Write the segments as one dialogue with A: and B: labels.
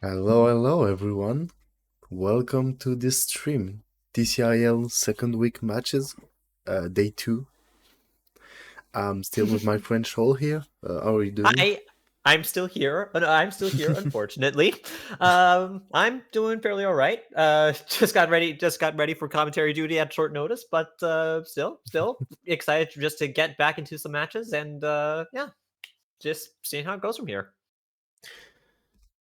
A: Hello everyone. Welcome to this stream. TCIL second week matches, day 2. I'm still with my friend Shoal here. How are you doing?
B: I'm still here. I'm still here, unfortunately. I'm doing fairly all right. Just got ready for commentary duty at short notice, but still excited just to get back into some matches and yeah, just seeing how it goes from here.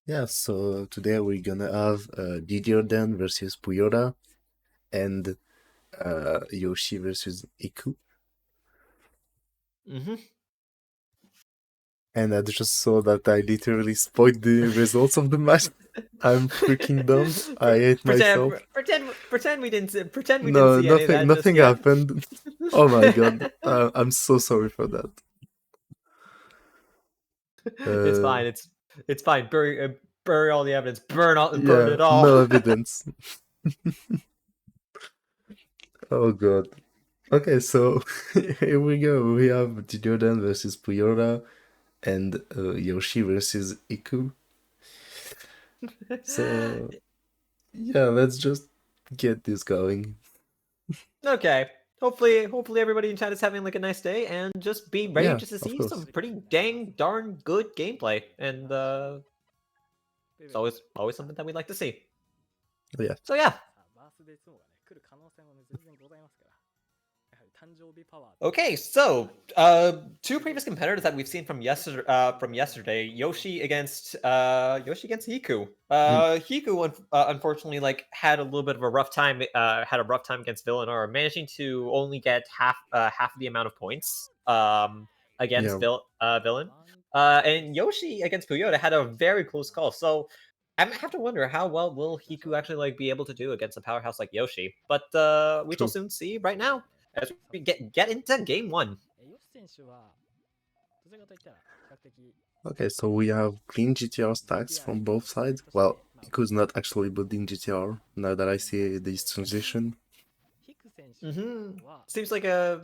A: Yeah, so today we're gonna have Didier versus Puyota and Yoshi versus Hiku.
B: Mm-hmm.
A: And I just saw that I literally spoiled the results of the match. I'm freaking dumb. I hate myself.
B: Pretend we didn't
A: No,
B: see any of that just
A: nothing
B: yet.
A: happened. Oh my god. I'm so sorry for that.
B: It's fine. It's fine. Bury all the evidence. Burn
A: Yeah,
B: it all.
A: no evidence. Oh god. Okay, so here we go. We have Jordan versus Puyora and Yoshi versus Iku. So yeah, let's just get this going.
B: Okay. Hopefully everybody in chat is having like a nice day and just be ready
A: Yeah,
B: just to
A: of
B: see
A: course.
B: some pretty darn good gameplay. And it's always something that we'd like to see.
A: Yeah.
B: So yeah. Okay, so two previous competitors that we've seen from yesterday, Yoshi against Hiku. Hiku unfortunately like had a little bit of a rough time against Villanor, managing to only get half of the amount of points against
A: Yeah.
B: Villain. And Yoshi against Puyota had a very close call. So I have to wonder how well will Hiku actually like be able to do against a powerhouse like Yoshi. But we shall
A: True.
B: soon see right now as we get into game one.
A: Okay, so we have clean GTR stacks from both sides. Well, Iku's not actually building GTR now that I see this transition.
B: Mm-hmm. Seems like a.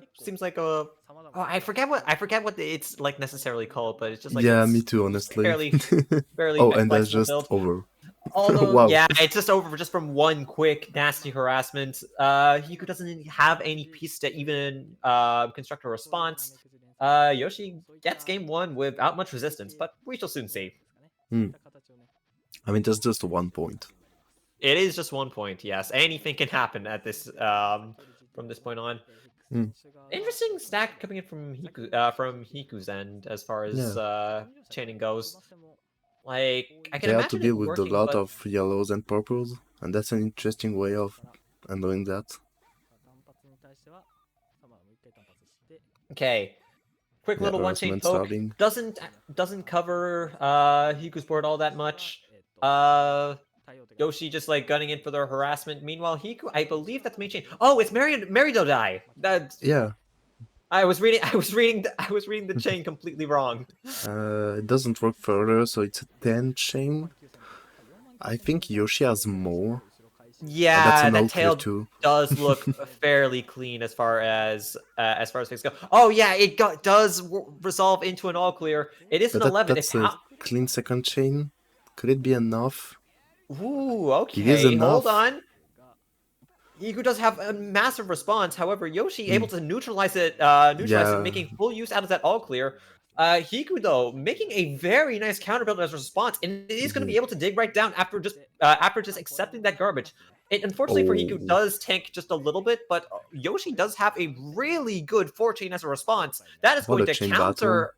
B: Oh, I forget what it's like necessarily called, but it's just like
A: Yeah, me
B: it's
A: too, honestly.
B: fairly
A: Oh, and that's
B: flexible
A: just
B: build.
A: over.
B: Although,
A: Wow.
B: yeah, it's just over just from one quick nasty harassment. Hiku doesn't have any piece to even construct a response. Yoshi gets game one without much resistance, but we shall soon see.
A: Hmm. I mean, that's just 1 point.
B: It is just 1 point, yes. Anything can happen at this from this point on.
A: Mm.
B: Interesting stack coming in from Hiku's end as far as
A: Yeah,
B: chaining goes. Like I can
A: they have to
B: imagine
A: deal
B: it
A: with a
B: working,
A: lot
B: but
A: of yellows and purples, and that's an interesting way of handling that.
B: okay. Quick
A: Yeah,
B: little one chain
A: harassment
B: poke
A: starting.
B: doesn't cover Hiku's board all that much. Yoshi just like gunning in for their harassment. Meanwhile, Hiku, I believe that's main chain. Oh, it's Meridodai. That's
A: Yeah,
B: I was reading the chain completely wrong.
A: it doesn't work further, so it's a 10 chain. I think Yoshi has more. Oh, that's
B: Yeah,
A: an
B: that
A: all clear
B: tail
A: too.
B: does look fairly clean as far as things go. Oh yeah, it does resolve into an all clear. It is
A: But
B: an 11. If
A: that's a clean second chain. Could it be enough?
B: Ooh,
A: It is
B: okay, hold
A: enough.
B: on. Hiku does have a massive response. However, Yoshi able
A: Mm.
B: to neutralize it,
A: Yeah,
B: making full use out of that all clear. Hiku though making a very nice counter build as a response, and it is going to be
A: yeah.
B: able to dig right down after just accepting that garbage. It unfortunately for Hiku
A: Oh,
B: does tank just a little bit, but Yoshi does have a really good 4-chain as a response. That is
A: what
B: going
A: a
B: to
A: chain battle.
B: counter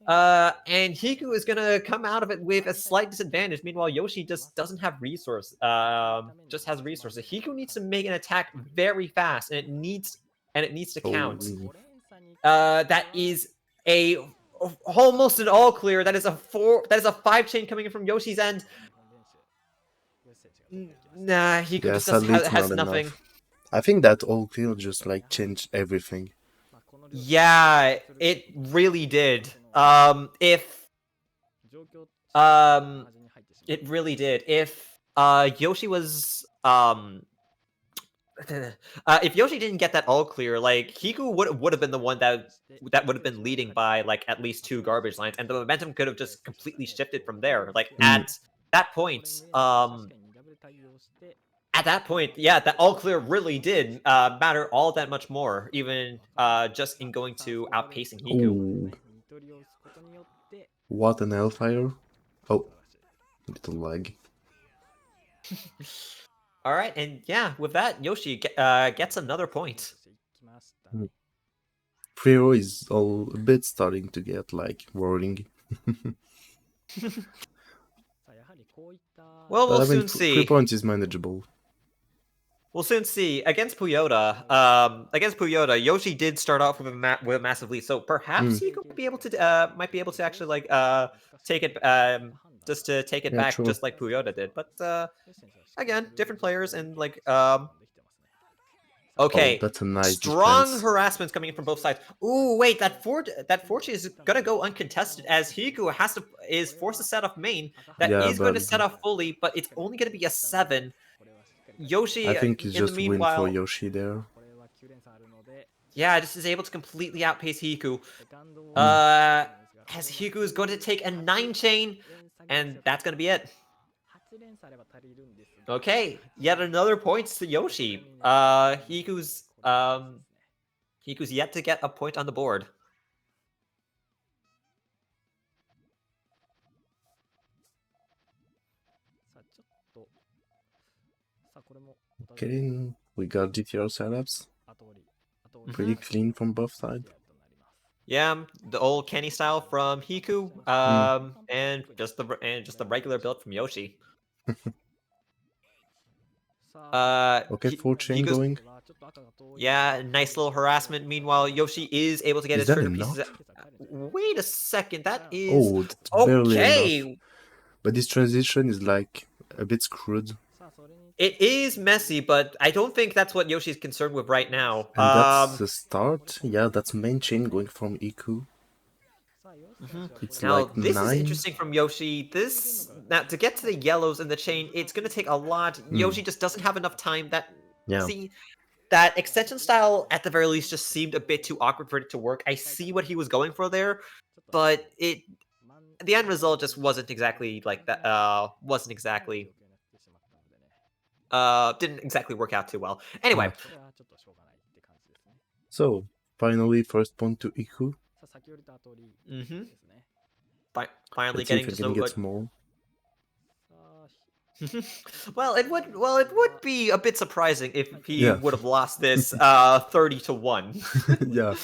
B: and Hiku is gonna come out of it with a slight disadvantage. Meanwhile, Yoshi just doesn't have just has resources. Hiku needs to make an attack very fast, and it needs to count.
A: Oh,
B: That is a almost an all clear. That is a 5-chain coming in from Yoshi's end. Nah, Hiku
A: yeah,
B: just
A: sadly it's
B: has
A: not
B: nothing.
A: enough. I think that all clear just like changed everything.
B: Yeah, it really did. If It really did. If Yoshi was if Yoshi didn't get that all clear, like Hiku would have been the one that would have been leading by like at least 2 garbage lines, and the momentum could have just completely shifted from there. Like
A: Mm.
B: that point, at that point, yeah, that all clear really did matter all that much more, even just in going to outpacing Hiku.
A: Oh, what an Hellfire. Oh, little lag.
B: All right, and yeah, with that, Yoshi gets another point.
A: Free is all a bit starting to get like worrying.
B: Well,
A: But
B: we'll
A: I mean,
B: soon
A: 3 points
B: see.
A: is manageable.
B: We'll soon see. Against Puyota, Yoshi did start off with a massive lead, so perhaps
A: Mm.
B: he could be able to actually like take it just to take it
A: Yeah,
B: back,
A: true.
B: just like Puyota did. But again, different players and like
A: Oh,
B: okay,
A: that's a nice
B: strong
A: defense.
B: harassments coming in from both sides. Ooh, wait, that fortune is gonna go uncontested as Hiku is forced to set off main. That
A: Yeah,
B: is going
A: but
B: to set off fully, but it's only going to be a 7.
A: I
B: Yoshi,
A: think it's
B: in the
A: just win for
B: meanwhile,
A: Yoshi there.
B: yeah, just is able to completely outpace Hiku.
A: Mm.
B: As Hiku is going to take a 9 chain, and that's going to be it. Okay, yet another point to Yoshi. Hiku's yet to get a point on the board.
A: Okay, we got GTR setups. Pretty clean from both sides.
B: Yeah, the old Kenny style from Hiku, and just the regular build from Yoshi.
A: Okay, 4 chain
B: Hiku's
A: going.
B: yeah, nice little harassment. Meanwhile, Yoshi is able to get
A: Is
B: his
A: that
B: trigger pieces.
A: enough?
B: Wait a second, that is
A: Oh, that's barely enough.
B: okay.
A: But this transition is like a bit screwed.
B: It is messy, but I don't think that's what Yoshi's concerned with right now.
A: And that's the start. Yeah, that's main chain going from Iku. It's
B: Now
A: like
B: this is
A: 9.
B: interesting from Yoshi. This now to get to the yellows in the chain, it's gonna take a lot. Yoshi just doesn't have enough time.
A: Yeah.
B: See that extension style at the very least just seemed a bit too awkward for it to work. I see what he was going for there, but the end result just wasn't exactly like that. Wasn't exactly didn't exactly work out too well. Anyway,
A: Yeah. So, finally, first point to Iku.
B: mm-hmm. Finally
A: Let's see if
B: getting
A: it
B: just
A: can
B: a
A: get more.
B: well, it would be a bit surprising if he
A: Yeah.
B: would have lost this 30-1.
A: Yeah.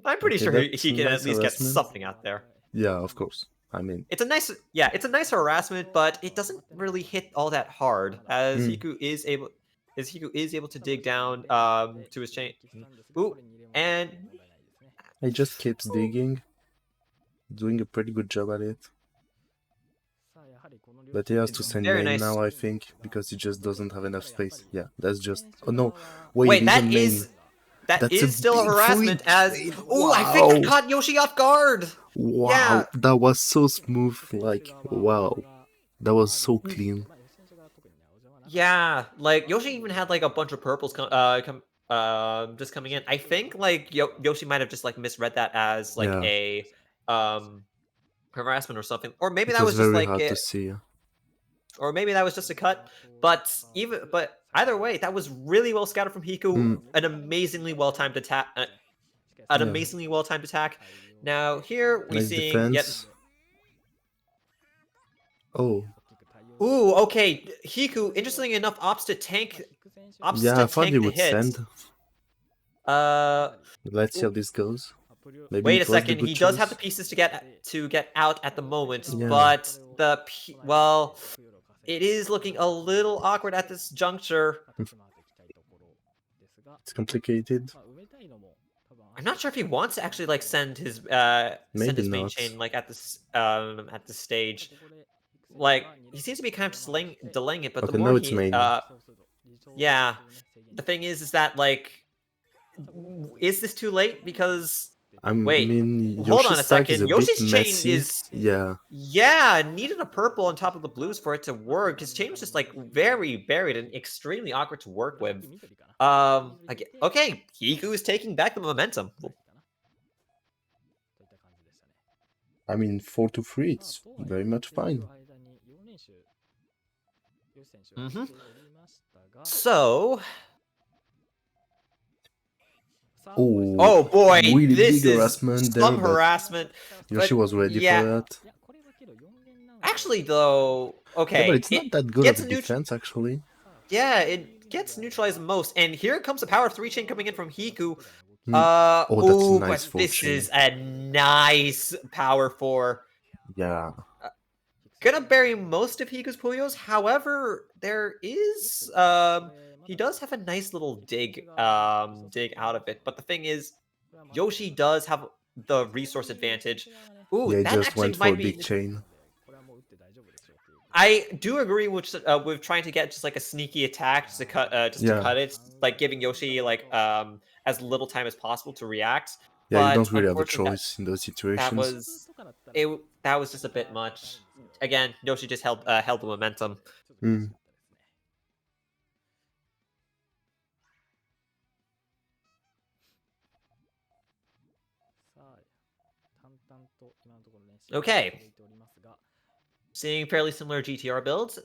B: I'm pretty
A: Okay,
B: sure
A: that's
B: he can at
A: nice
B: least get
A: harassment.
B: something out there.
A: Yeah, of course. I mean,
B: It's a nice harassment, but it doesn't really hit all that hard as
A: mm,
B: Hiku is able to dig down to his chain. Ooh, and
A: he just keeps digging, doing a pretty good job at it. But he has to
B: it's
A: send
B: very
A: main
B: nice.
A: now, I think, because he just doesn't have enough space. Yeah, that's just. Oh no, wait,
B: Wait,
A: even main.
B: that
A: That's a
B: is still a
A: big
B: harassment
A: freak.
B: as oh, I think that
A: Wow,
B: caught Yoshi off guard. Yeah.
A: wow, that was so smooth. Like, wow, that was so clean.
B: Yeah, like Yoshi even had like a bunch of purples just coming in. I think like Yoshi might have just like misread that as like
A: Yeah,
B: a um harassment or something, or maybe
A: it
B: that
A: was
B: was just
A: very
B: like
A: hard to
B: it,
A: see.
B: or maybe that was just a cut. But either way, that was really well scouted from Hiku.
A: Mm,
B: An amazingly well timed attack. An
A: yeah,
B: amazingly well timed attack. Now here we
A: nice
B: seeing yet.
A: defense. Oh,
B: Ooh, okay. Hiku, interestingly enough, opts
A: yeah,
B: to
A: I thought he
B: tank the
A: would
B: hit.
A: send.
B: Uh,
A: Let's see how this goes. Maybe
B: Wait a
A: it was the
B: second.
A: good
B: He does have the
A: choice.
B: pieces to get out at the moment,
A: Yeah,
B: but well, it is looking a little awkward at this juncture.
A: it's complicated.
B: I'm not sure if he wants to actually like send
A: Maybe
B: his main
A: not.
B: chain like at this stage. Like he seems to be kind of just delaying it, but the
A: Okay,
B: more
A: now it's
B: he
A: main.
B: yeah, the thing is that like is this too late? Because
A: I
B: wait,
A: mean,
B: hold on
A: Yoshi's
B: a
A: stack is
B: second.
A: a bit
B: Yoshi's chain
A: messy.
B: is
A: Yeah,
B: yeah, needed a purple on top of the blues for it to work. His chain was just like very buried and extremely awkward to work with. Okay, Hiku is taking back the momentum.
A: I mean, 4 to 3, it's very much fine.
B: Mhm. So,
A: Oh,
B: oh boy,
A: really
B: this
A: big
B: is
A: harassment there,
B: some
A: but
B: harassment.
A: Yoshi
B: But
A: was ready for
B: yeah,
A: that.
B: actually though,
A: Yeah, but
B: okay,
A: it's
B: it
A: not that good of
B: gets
A: a
B: neutral.
A: defense, actually.
B: Yeah, it gets neutralized most, and here comes the power of 3 chain coming in from Hiku.
A: Hmm. Oh, that's a
B: Oh,
A: nice
B: but
A: 4
B: this
A: chain.
B: is a nice power 4.
A: Yeah.
B: Gonna bury most of Hiku's Puyos. However, there is he does have a nice little dig out of it. But the thing is, Yoshi does have the resource advantage. Ooh,
A: Yeah, he
B: that
A: just
B: actually
A: went for a
B: might
A: big
B: be.
A: chain.
B: I do agree with trying to get just like a sneaky attack just to
A: Yeah.
B: cut it, like giving Yoshi like as little time as possible to react.
A: Yeah, you
B: But
A: don't really have a
B: unfortunately,
A: choice in those
B: that
A: situations.
B: was that was just a bit much. Again, Yoshi just held the momentum.
A: Hmm.
B: Okay, seeing fairly similar GTR builds.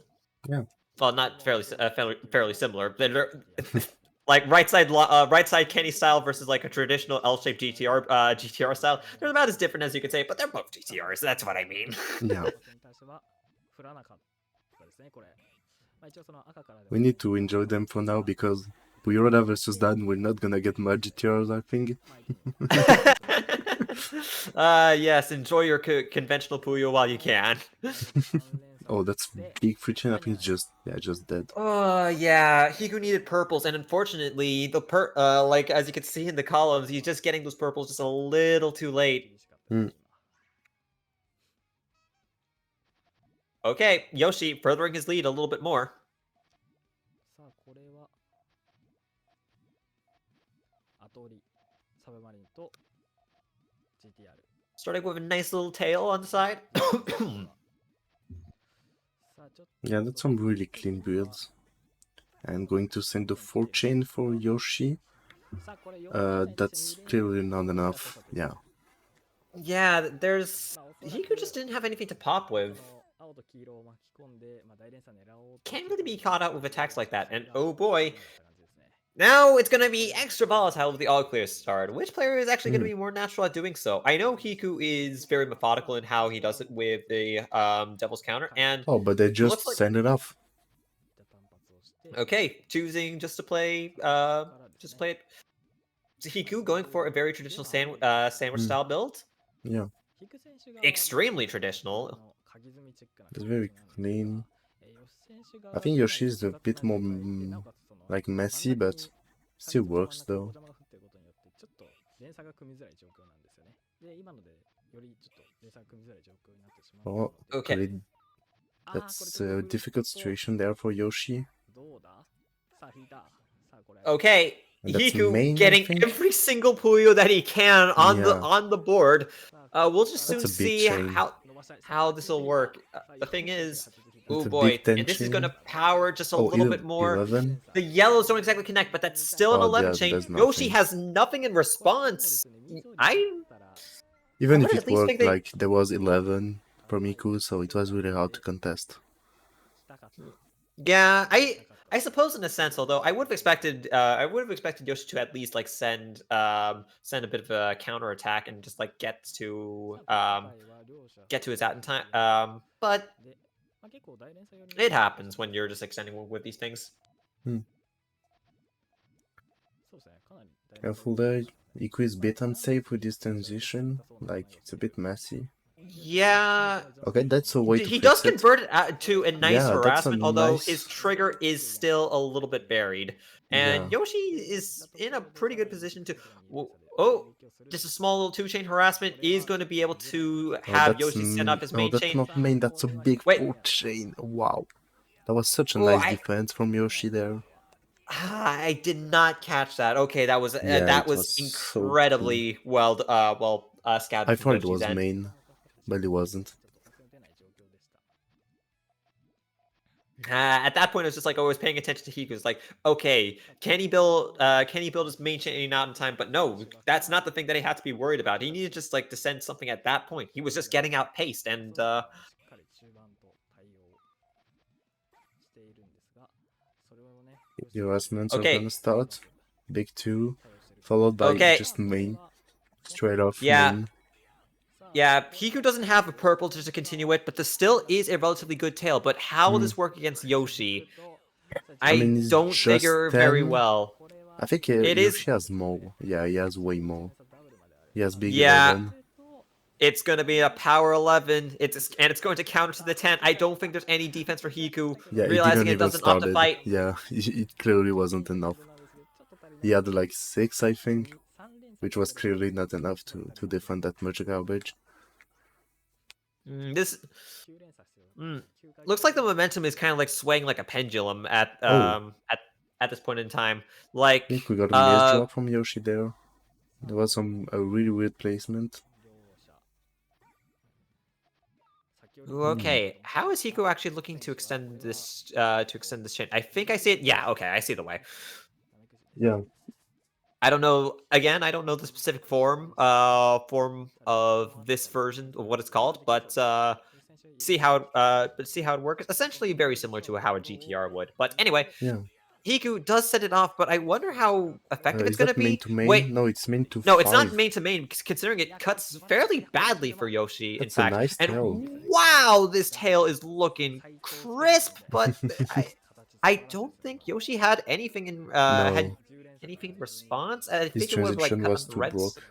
A: Yeah.
B: Well, not fairly similar. They're like right side Kenny style versus like a traditional L-shaped GTR style. They're about as different as you could say, but they're both GTRs. That's what I mean.
A: Yeah. We need to enjoy them for now because Puyota versus Dan, we're not gonna get much GTRs, I think.
B: Yes, enjoy your conventional Puyo while you can.
A: Oh, that's big free chain. I think it's just dead.
B: Yeah, Hiku needed purples, and unfortunately, like as you can see in the columns, he's just getting those purples just a little too late.
A: Hmm.
B: Okay, Yoshi furthering his lead a little bit more. Starting with a nice little tail on the side.
A: Yeah, that's some really clean builds. I'm going to send the 4 chain for Yoshi. That's still not enough. Yeah.
B: Yeah, Hiku just didn't have anything to pop with. Can't really be caught out with attacks like that, and oh boy, now it's going to be extra volatile with the all clear start. Which player is actually going to
A: Hmm.
B: be more natural at doing so? I know Hiku is very methodical in how he does it with the Devil's Counter, and
A: Oh, but they
B: it looks
A: just
B: like
A: send it off.
B: okay, choosing just play it. Hiku going for a very traditional sandwich
A: Hmm.
B: style build.
A: Yeah,
B: Extremely traditional.
A: it's very clean. I think Yoshi is a bit more like messy, but still works though. Oh,
B: Okay.
A: pretty. That's a difficult situation there for Yoshi.
B: Okay,
A: And that's
B: Hiku
A: main, I
B: getting
A: think.
B: every single Puyo that he can
A: Yeah,
B: on the board. We'll just
A: that's
B: soon
A: a big
B: see
A: chain.
B: how this will work. The thing is,
A: That's
B: oh
A: a
B: boy,
A: big 10
B: and this is gonna
A: chain.
B: power just a
A: Oh,
B: little bit more.
A: 11?
B: The yellows don't exactly connect, but that's still an
A: Oh,
B: 11
A: yeah,
B: chain.
A: there's
B: Yoshi
A: nothing.
B: has nothing in response. I
A: Even
B: would
A: if
B: at
A: it
B: least think
A: worked,
B: they.
A: like, there was 11 from Hiku, so it was really hard to contest.
B: Yeah, I suppose in a sense, although I would have expected Yoshi to at least like send a bit of a counter attack and just like get to his at in time. But it happens when you're just extending with these things.
A: Hmm. Careful there. Hiku is a bit unsafe with this transition. Like, it's a bit messy.
B: Yeah,
A: Okay, that's a way to
B: he does
A: fix it.
B: convert it to a nice
A: Yeah, that's a
B: harassment, although his
A: nice...
B: trigger is still a little bit buried.
A: Yeah.
B: And Yoshi is in a pretty good position to. Oh, just a small little 2 chain harassment is going to be able to
A: Oh,
B: have Yoshi send off his
A: oh,
B: main
A: that's
B: chain.
A: not main, that's a big
B: Wait,
A: 4 chain. Wow. That was such a
B: oh,
A: nice defense from Yoshi there.
B: I did not catch that. Okay,
A: Yeah,
B: that
A: it
B: was
A: was so clean.
B: incredibly scouted
A: I
B: from
A: thought it
B: Yoshi's
A: was
B: end.
A: main, but it wasn't.
B: At that point, I was just like always paying attention to Hiku. It's like, okay, can he build his main chain out in time? But no, that's not the thing that he had to be worried about. He needed just like to send something at that point. He was just getting outpaced, and
A: The harassments are
B: Okay.
A: gonna start. Big 2, followed by
B: Okay.
A: just main. Straight off
B: Yeah.
A: main.
B: Yeah, Hiku doesn't have a purple just to continue it, but this still is a relatively good tail. But how will
A: Hmm.
B: this work against Yoshi?
A: I mean,
B: I
A: it's
B: don't
A: just
B: figure very
A: 10.
B: well.
A: I think
B: It is,
A: Yoshi has more. Yeah, he has way more. He has big
B: yeah,
A: 11.
B: it's going to be a power 11. It's going to counter to the 10. I don't think there's any defense for Hiku.
A: Yeah, he
B: Realizing
A: didn't
B: it
A: even
B: doesn't opt to
A: started.
B: fight.
A: Yeah, it clearly wasn't enough. He had like 6, I think, which was clearly not enough to defend that much garbage.
B: This looks like the momentum is kind of like swaying like a pendulum
A: Oh,
B: at this point in time.
A: I
B: Like,
A: think we got a miss drop from Yoshi there. There was a really weird placement.
B: okay, how is Hiku actually looking to extend this chain? I think I see it. Yeah, okay, I see the way.
A: Yeah,
B: I don't know. Again, I don't know the specific form of this version of what it's called, but see how it works. Essentially, very similar to how a GTR would. But anyway,
A: yeah.
B: Hiku does set it off, but I wonder how effective it's
A: Is
B: going to
A: that main
B: be.
A: to main?
B: Wait,
A: No, it's main to
B: no, it's not
A: 5.
B: main to main, considering it cuts fairly badly for Yoshi, in
A: That's a
B: fact.
A: nice
B: And
A: tail.
B: wow, this tail is looking crisp, but I don't think Yoshi had anything
A: No,
B: in response. I
A: his
B: think it would have like
A: transition
B: cut on
A: was
B: the
A: too
B: reds.
A: broke.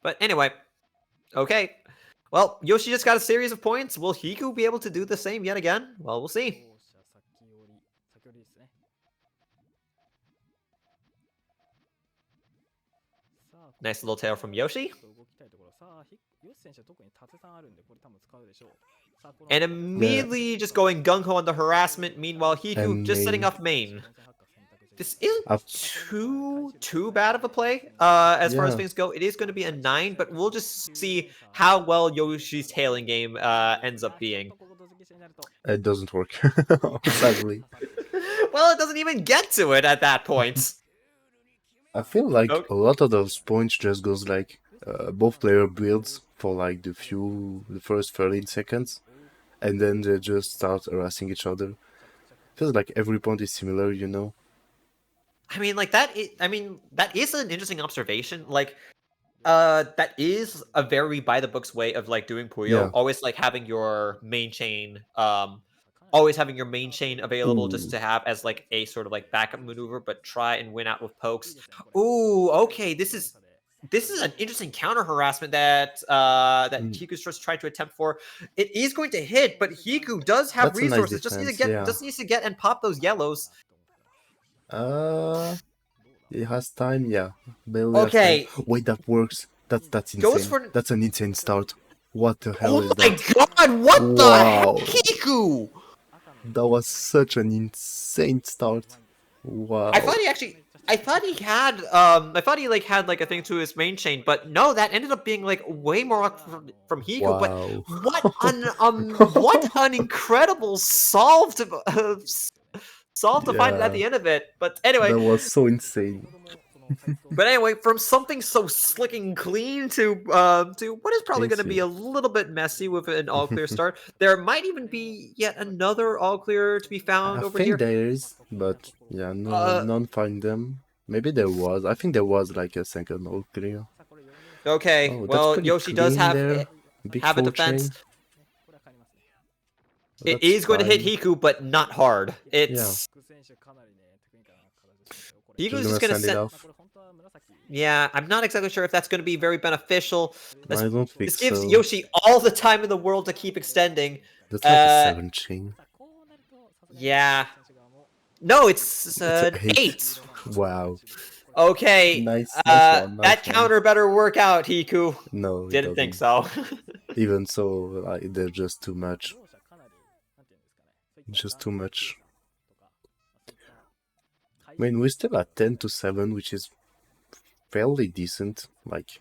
B: But anyway, okay. Well, Yoshi just got a series of points. Will Hiku be able to do the same yet again? Well, we'll see. Nice little tail from Yoshi. And
A: Yeah,
B: immediately just going gung-ho on the harassment. Meanwhile, Hiku
A: and
B: just setting
A: main.
B: off main. This isn't
A: Up.
B: too bad of a play as far as
A: Yeah,
B: things go. It is going to be a 9, but we'll just see how well Yoshi's tailing game ends up being.
A: it doesn't work, sadly.
B: Well, it doesn't even get to it at that point.
A: I feel like
B: Okay.
A: a lot of those points just goes like both player builds for like the first 13 seconds, and then they just start harassing each other. Feels like every point is similar, you know?
B: I mean, like that is an interesting observation. Like, that is a very by the books way of like doing Puyo.
A: Yeah.
B: Always like having your main chain, always having your main chain available just
A: Ooh.
B: to have as like a sort of like backup maneuver, but try and win out with pokes. Ooh, okay, this is an interesting counter harassment that
A: Mm.
B: Hiku's just tried to attempt for. It is going to hit, but Hiku does have
A: That's a nice
B: resources.
A: defense, yeah.
B: Just needs to get and pop those yellows.
A: Uh, it has time, yeah. Barely has time.
B: Okay,
A: Wait, that works. That's
B: goes
A: insane.
B: for.
A: That's an insane start. What the hell
B: Oh
A: is
B: my
A: that?
B: god! What the heck,
A: Wow.
B: Hiku?
A: That was such an insane start.
B: I
A: Wow.
B: thought he actually. I thought he like had like a thing to his main chain, but no, that ended up being like way more luck from Hiku. But
A: Wow.
B: what an incredible solve to find it at
A: Yeah.
B: the end of it. But anyway,
A: That was so insane.
B: from something so slick and clean to what is probably going to be
A: Insane.
B: a little bit messy with an all clear start. There might even be yet another all clear to be
A: I
B: found over
A: think
B: here.
A: there is, but yeah,
B: Uh,
A: none find them. Maybe there was. I think there was like a second all clear.
B: okay.
A: Oh, that's
B: Well,
A: pretty
B: Yoshi does
A: clean there. Big
B: have a
A: full
B: defense.
A: chain.
B: It
A: That's
B: is going to hit
A: fine.
B: Hiku, but not hard.
A: Yeah, just
B: Hiku's
A: gonna
B: just going to
A: send it
B: send.
A: off.
B: Yeah, I'm not exactly sure if that's going to be very beneficial.
A: I don't think
B: This gives
A: so.
B: Yoshi all the time in the world to keep extending.
A: That's like a
B: Uh,
A: 7 chain.
B: yeah. No, it's
A: It's a
B: an
A: 8.
B: 8.
A: Wow.
B: Okay,
A: Nice one,
B: that
A: nice one.
B: counter better work out, Hiku.
A: No, it
B: Didn't think
A: doesn't.
B: so.
A: Even so, like, they're just too much. Just too much. I mean, we're still at 10 to 7, which is fairly decent. Like,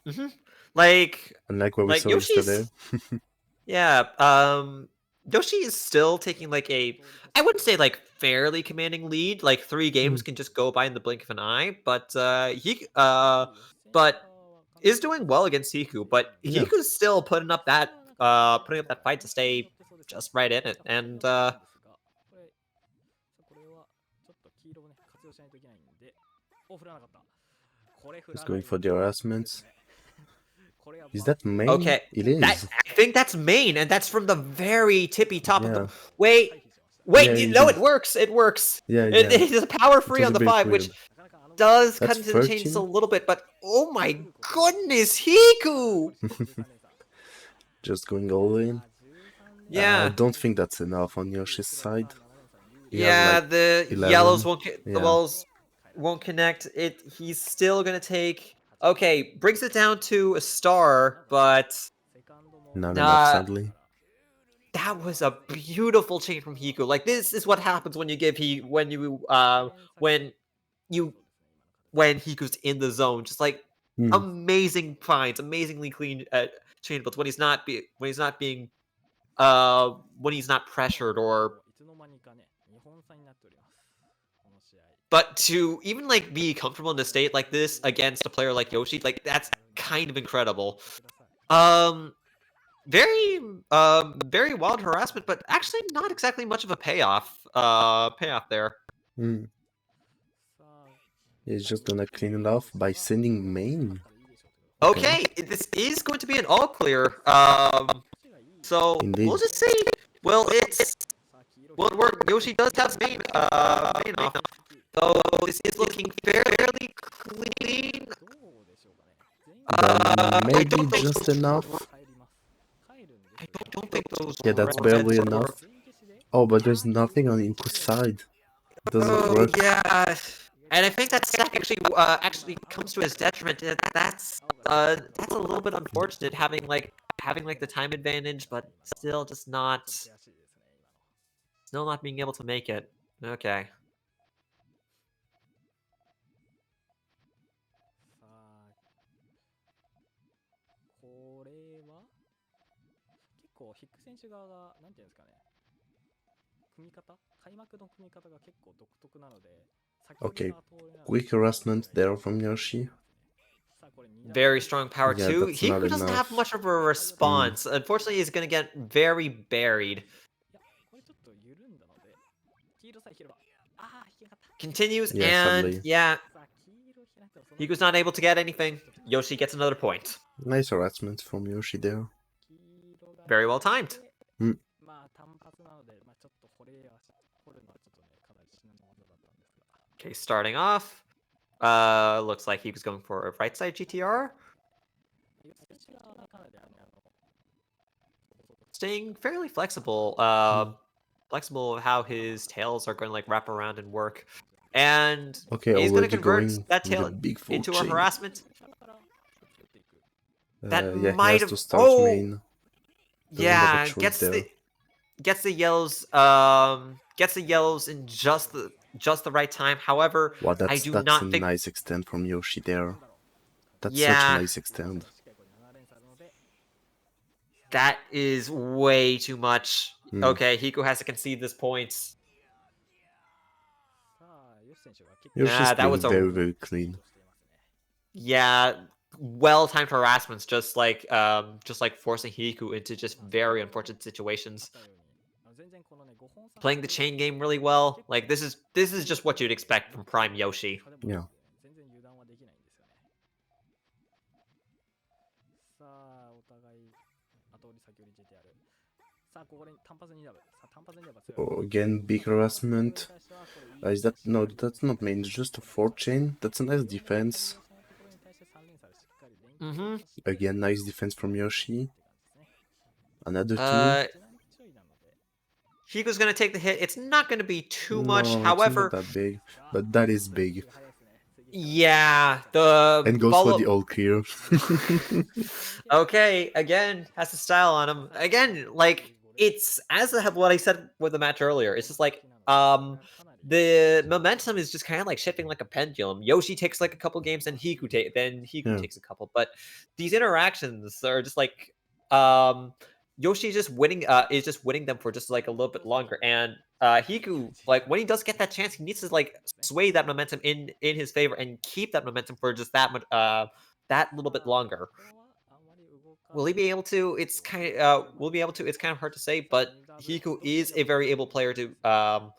B: hmm Like,
A: unlike what we
B: like
A: saw yesterday.
B: Yeah, Yoshi is still taking like I wouldn't say like fairly commanding lead. Like 3 games can just go by in the blink of an eye, but but is doing well against Hiku. But
A: Yeah.
B: Hiku's still putting up that fight to stay just right in it. And
A: He's going for the harassment. Is that main?
B: okay,
A: It is.
B: I think that's main, and that's from the very tippy top of
A: Yeah.
B: the. Wait,
A: Yeah,
B: no,
A: indeed.
B: it works. It works.
A: Yeah,
B: It
A: yeah.
B: is a power
A: It
B: free
A: was
B: on
A: a
B: the
A: bit
B: 5, which
A: weird.
B: does cut
A: That's
B: into the chain just a
A: 13.
B: little bit. But oh my goodness, Hiku!
A: Just going all in. I
B: Yeah.
A: don't think that's enough on Yoshi's side. He has
B: Yeah,
A: like
B: the
A: 11.
B: yellows won't the
A: Yeah.
B: wells won't connect. He's still gonna take. Okay, brings it down to a star, but
A: Not enough,
B: uh,
A: sadly.
B: that was a beautiful chain from Hiku. Like this is what happens when you give when Hiku's in the zone. Just like
A: Hmm.
B: amazing finds, amazingly clean chain builds when he's not being when he's not pressured or. But to even like be comfortable in a state like this against a player like Yoshi, like that's kind of incredible. Um, very wild harassment, but actually not exactly much of a payoff. Payoff there.
A: Hmm. He's just gonna clean it off by sending main.
B: Okay, this is going to be an all clear. So
A: Indeed.
B: we'll just see. Well, it worked. Yoshi does have main off. So this is looking fairly clean. I
A: Maybe
B: don't think
A: just
B: those
A: enough.
B: I don't think those.
A: Yeah, that's
B: red
A: barely
B: reds
A: enough. Oh, but there's nothing on Hiku's side. It doesn't
B: Oh
A: work.
B: yeah, and I think that stack actually comes to his detriment. That's a little bit unfortunate having the time advantage, but still not being able to make it. Okay.
A: Okay, quick harassment there from Yoshi.
B: Very strong power
A: Yeah,
B: too.
A: that's not
B: Hiku doesn't have
A: enough.
B: much of a response. Unfortunately, he's gonna get very buried. Continues
A: Yeah,
B: and
A: sadly.
B: yeah, Hiku's not able to get anything. Yoshi gets another point.
A: Nice harassment from Yoshi there.
B: Very well timed.
A: Hmm.
B: Okay, starting off. Looks like he was going for a right side GTR. Staying fairly flexible. Flexible of how his tails are going to like wrap around and work. And
A: Okay,
B: he's going to
A: already
B: convert
A: going
B: that
A: with a
B: tail
A: big full
B: into a
A: chain.
B: harassment. That
A: Yeah, he
B: might
A: has
B: have.
A: to start
B: Oh,
A: main. Doesn't have a
B: yeah.
A: choice there.
B: Gets the yellows. Gets the yellows in just the right time. However,
A: Wow,
B: I
A: that's
B: do
A: a
B: not think.
A: nice extend from Yoshi there. That's such a
B: Yeah,
A: nice extend.
B: that is way too much. Okay, Hiku has to concede this point.
A: Yoshi's
B: That
A: playing
B: was
A: very,
B: a
A: very clean.
B: yeah, well-timed harassments, just like forcing Hiku into just very unfortunate situations. Playing the chain game really well. Like this is just what you'd expect from Prime Yoshi.
A: Yeah. Oh, again, big harassment. Is that no? That's not main. It's just a 4 chain. That's a nice defense. Again, nice defense from Yoshi. Another 2.
B: Hiku's gonna take the hit. It's not gonna be too much.
A: No, it's not
B: However,
A: that big, but that is big.
B: yeah, the
A: And goes for the all clear.
B: Okay, again, has the style on him. Again, like it's as what I said with the match earlier. It's just like the momentum is just kind of like shifting like a pendulum. Yoshi takes like a couple games, and Hiku takes a couple. But these interactions are just like Yoshi just winning is just winning them for just like a little bit longer. And Hiku, like when he does get that chance, he needs to like sway that momentum in his favor and keep that momentum for just that much that little bit longer. Will he be able to? Will be able to. It's kind of hard to say, but Hiku is a very able player to. The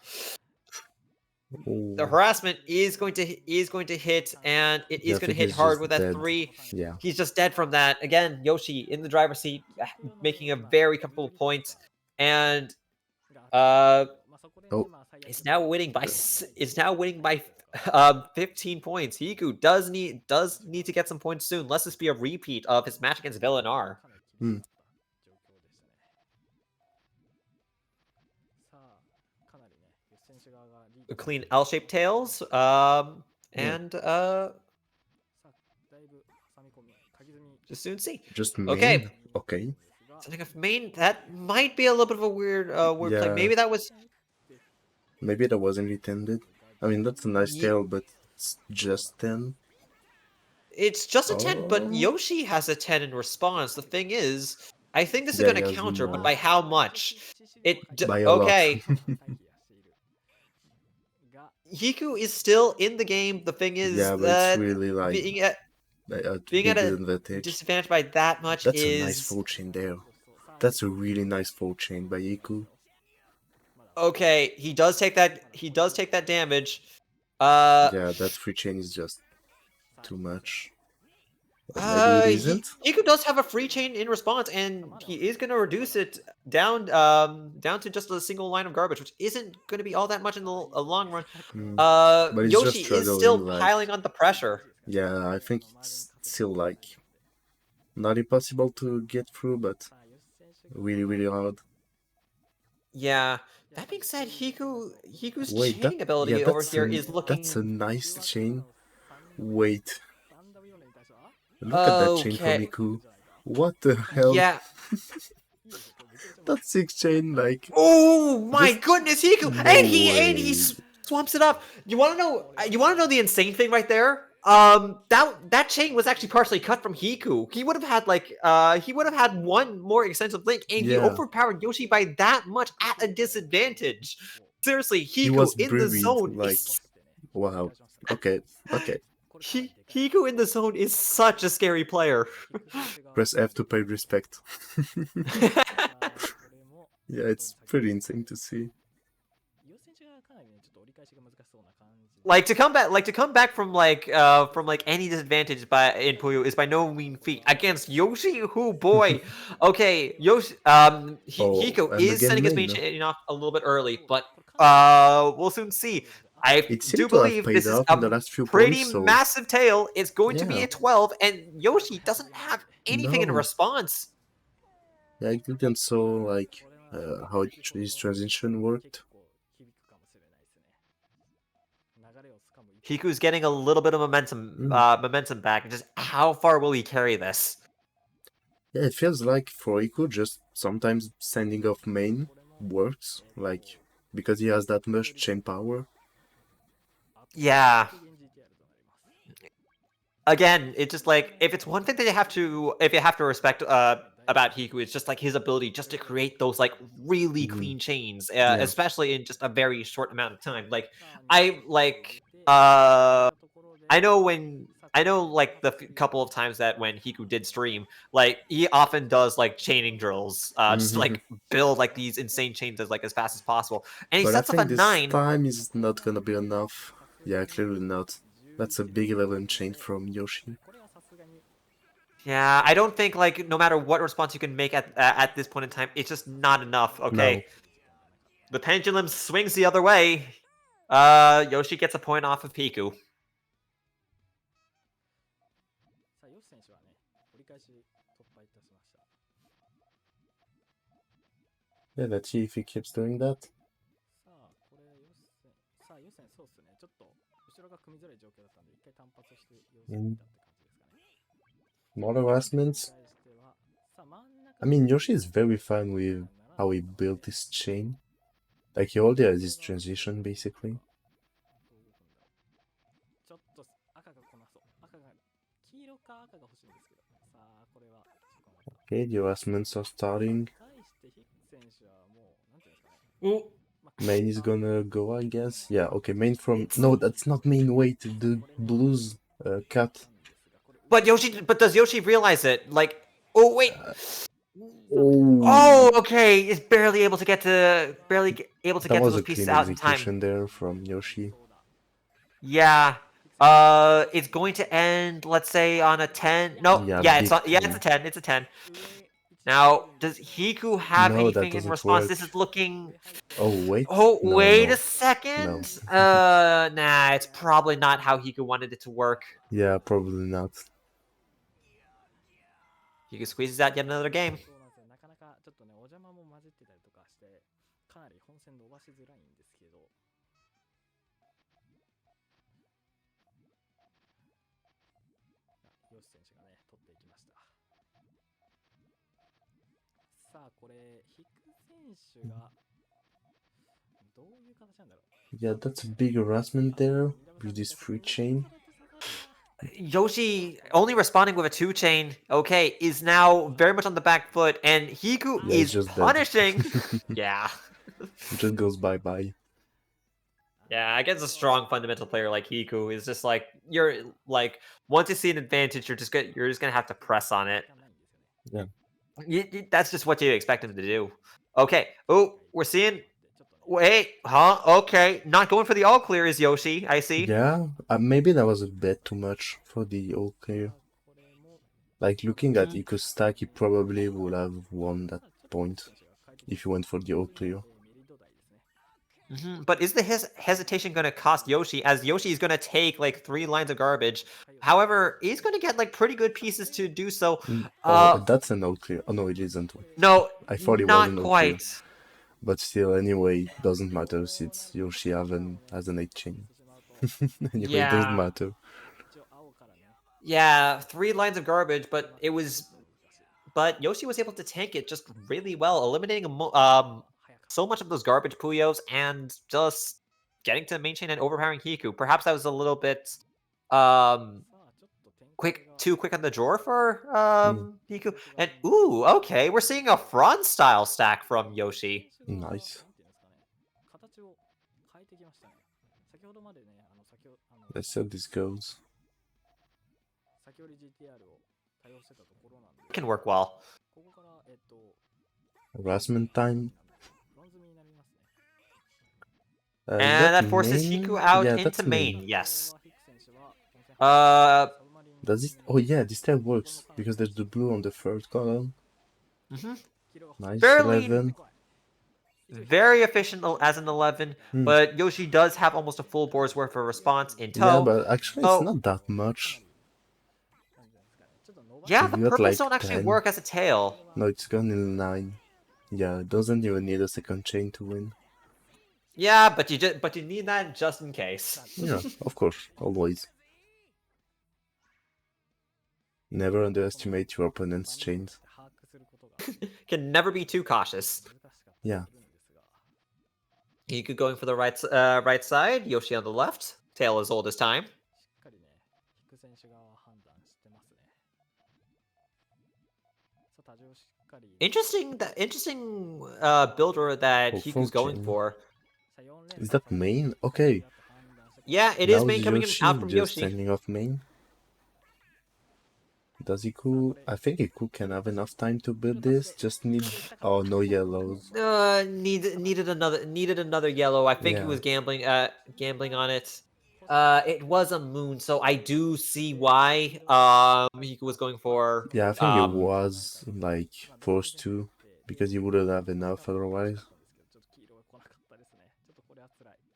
A: Oh,
B: harassment is going to hit, and it
A: yeah,
B: is
A: I
B: going to
A: think
B: hit
A: he's
B: hard
A: just
B: with that
A: dead.
B: 3.
A: Yeah.
B: He's just dead from that. Again, Yoshi in the driver's seat, making a very comfortable point, and uh,
A: Oh,
B: is now winning by 15 points. Hiku does need to get some points soon. Lest this be a repeat of his match against Villinar.
A: hmm.
B: Clean L-shaped tails.
A: Yeah.
B: And just soon see.
A: Just
B: Okay,
A: main. Okay.
B: something of main that might be a little bit of a weird wordplay.
A: Yeah.
B: Maybe that was
A: Maybe that wasn't intended. I mean, that's a nice
B: ye-
A: tail, but it's just 10.
B: it's just a 10, but
A: Oh.
B: Yoshi has a 10 in response. The thing is, I think this is
A: Yeah,
B: going
A: he
B: to
A: has
B: counter, but
A: more.
B: by how much?
A: By a lot.
B: Okay. Hiku is still in the game. The thing is
A: Yeah, but it's
B: that
A: really like
B: being at
A: a
B: being at
A: big
B: a
A: advantage.
B: disadvantage by that much
A: That's a nice
B: is
A: full chain there. That's a really nice full chain by Hiku.
B: okay. He does take that. He does take that damage. Uh,
A: Yeah, that free chain is just too much. Or maybe it isn't.
B: Hiku does have a free chain in response, and he is going to reduce it down to just a single line of garbage, which isn't going to be all that much in the long run.
A: Mm. But he's
B: Yoshi
A: just
B: is
A: struggling,
B: still
A: like,
B: piling on the pressure.
A: yeah, I think it's still, like, not impossible to get through, but really, really hard.
B: Yeah. That being said, Hiku's
A: Wait,
B: chaining ability over here is
A: that's a
B: looking
A: nice chain. Wait, look at that chain from
B: okay.
A: Hiku. What the hell?
B: Yeah.
A: That 6 chain, like,
B: Oh my
A: just
B: goodness, Hiku,
A: no
B: and he
A: way.
B: swamps it up. You want to know? You want to know the insane thing right there? That chain was actually partially cut from Hiku. He would have had he would have had one more extensive link, and he
A: Yeah,
B: overpowered Yoshi by that much at a disadvantage. Seriously,
A: he
B: Hiku
A: was
B: in the
A: buried,
B: zone
A: like,
B: is
A: wow. Okay, okay.
B: Hiku in the zone is such a scary player.
A: Press F to pay respect. Yeah, it's pretty insane to see.
B: To come back from any disadvantage by in Puyo is by no mean feat against Yoshi. Who boy, okay, Yoshi.
A: Oh,
B: Hiko
A: and
B: is
A: again
B: sending his
A: main.
B: main off a little bit early, but we'll soon see. I
A: It
B: do
A: seemed to have
B: believe
A: paid
B: this is
A: off in
B: a
A: the last few
B: pretty
A: points, so
B: massive tail. It's going to be
A: yeah.
B: a 12, and Yoshi doesn't have anything in
A: No.
B: response.
A: Yeah, I didn't saw, like, how his transition worked.
B: Hiku's getting a little bit of momentum back. Just how far will he carry this?
A: Yeah, it feels like for Iku, just sometimes sending off main works, like, because he has that much chain power.
B: Yeah. Again, it's just like if it's one thing that you have to respect about Hiku, it's just like his ability just to create those like really
A: Mhm.
B: clean chains,
A: Yeah.
B: especially in just a very short amount of time. I like uh I know like the couple of times that when Hiku did stream, like he often does like chaining drills, just to,
A: Mhm.
B: like build like these insane chains as fast as possible, and he
A: But I
B: sets off a
A: think this
B: 9.
A: time is not gonna be enough. Yeah, clearly not. That's a big 11 chain from Yoshi.
B: Yeah, I don't think like no matter what response you can make at this point in time, it's just not enough.
A: No.
B: Okay, the pendulum swings the other way. Yoshi gets a point off of Piku.
A: Yeah, let's see if he keeps doing that. Mm. More harassments. I mean, Yoshi is very fine with how he built his chain. Like, he already has his transition, basically. Okay, the harassments are starting.
B: Ooh.
A: Main is gonna go, I guess. Yeah, okay, main from... No, that's not main, wait, the blues cut.
B: But does Yoshi realize it? Like, Oh wait.
A: Oh,
B: Oh, okay. It's barely able to get to
A: that was
B: those
A: a
B: pieces
A: clean
B: out in time.
A: execution there from Yoshi.
B: Yeah. It's going to end, let's say, on a 10. No,
A: Yeah,
B: yeah,
A: big
B: it's a
A: 10.
B: 10. It's a 10. Now, does Hiku have
A: No, that
B: anything in
A: doesn't
B: response?
A: work.
B: This is looking.
A: Oh, wait.
B: Oh,
A: No,
B: wait a
A: no, no.
B: second. Nah, it's probably not how Hiku wanted it to work.
A: Yeah, probably not.
B: Hiku squeezes out yet another game.
C: そうなんですよ。なかなかちょっとね、お邪魔も混じってたりとかして、かなり本戦伸ばしづらいんですけど、ヨシ選手がね、取っていきました。さあ、これ、ヒク選手がどういう形なんだろう。
A: Yeah, that's a big harassment there with this free chain.
B: Yoshi only responding with a 2-chain, okay, is now very much on the back foot, and Hiku
A: Yeah, it's
B: is
A: just dead.
B: punishing. Yeah.
A: It just goes bye-bye.
B: Yeah, against a strong fundamental player like Hiku, is just like you're like once you see an advantage, you're just gonna have to press on it.
A: Yeah.
B: That's just what you expect him to do. Okay. Oh, we're seeing. Wait, huh? Okay, not going for the all clear is Yoshi. I see.
A: Yeah, maybe that was a bit too much for the all clear. Like, looking at Iku's stack, he probably would have won that point if he went for the all clear.
B: But is the hesitation going to cost Yoshi, as Yoshi is going to take like 3 lines of garbage? However, he's going to get like pretty good pieces to do so.
A: Oh, that's an all clear. Oh, no, it isn't.
B: No,
A: I thought it was
B: not
A: an all clear.
B: quite.
A: But still, anyway, doesn't matter since Yoshi has an 8 chain. Anyway, it doesn't
B: Yeah.
A: matter.
B: Yeah, 3 lines of garbage, but Yoshi was able to tank it just really well, eliminating so much of those garbage Puyos and just getting to the main chain and overpowering Hiku. Perhaps that was a little bit um too quick on the drawer for Hiku. And ooh, okay, we're seeing a front style stack from Yoshi.
A: Nice. Let's see how this goes.
B: Can work well.
A: Harassment time.
B: And that forces
A: main?
B: Hiku out
A: Yeah,
B: into
A: that's
B: main, yes.
A: Does it? Oh yeah, this still works because there's the blue on the third column. Nice,
B: Barely
A: 11.
B: very efficient as an 11, but Yoshi does have almost a full board's worth of response in tow.
A: Yeah, but actually it's not that much.
B: Yeah,
A: Like,
B: the
A: you got,
B: purples
A: like,
B: don't actually
A: 10.
B: work as a tail.
A: No, it's gone in 9. Yeah, it doesn't even need a second chain to win.
B: Yeah, but you need that just in case.
A: Yeah, of course, always. Never underestimate your opponent's chains.
B: Can never be too cautious.
A: Yeah.
B: Hiku going for the right side, Yoshi on the left. Tail as old as time. Interesting builder that Hiku's going
A: chain.
B: for.
A: Is that main? Okay.
B: Yeah, it
A: now
B: is main coming
A: Yoshi
B: out from
A: just
B: Yoshi.
A: standing off main. Does Hiku? I think Hiku can have enough time to build this. Just need. Oh, no yellows.
B: Needed another yellow. I think he was gambling on it. It was a moon, so I do see why Hiku was going for.
A: Yeah, I think it was like forced to, because he wouldn't have enough otherwise.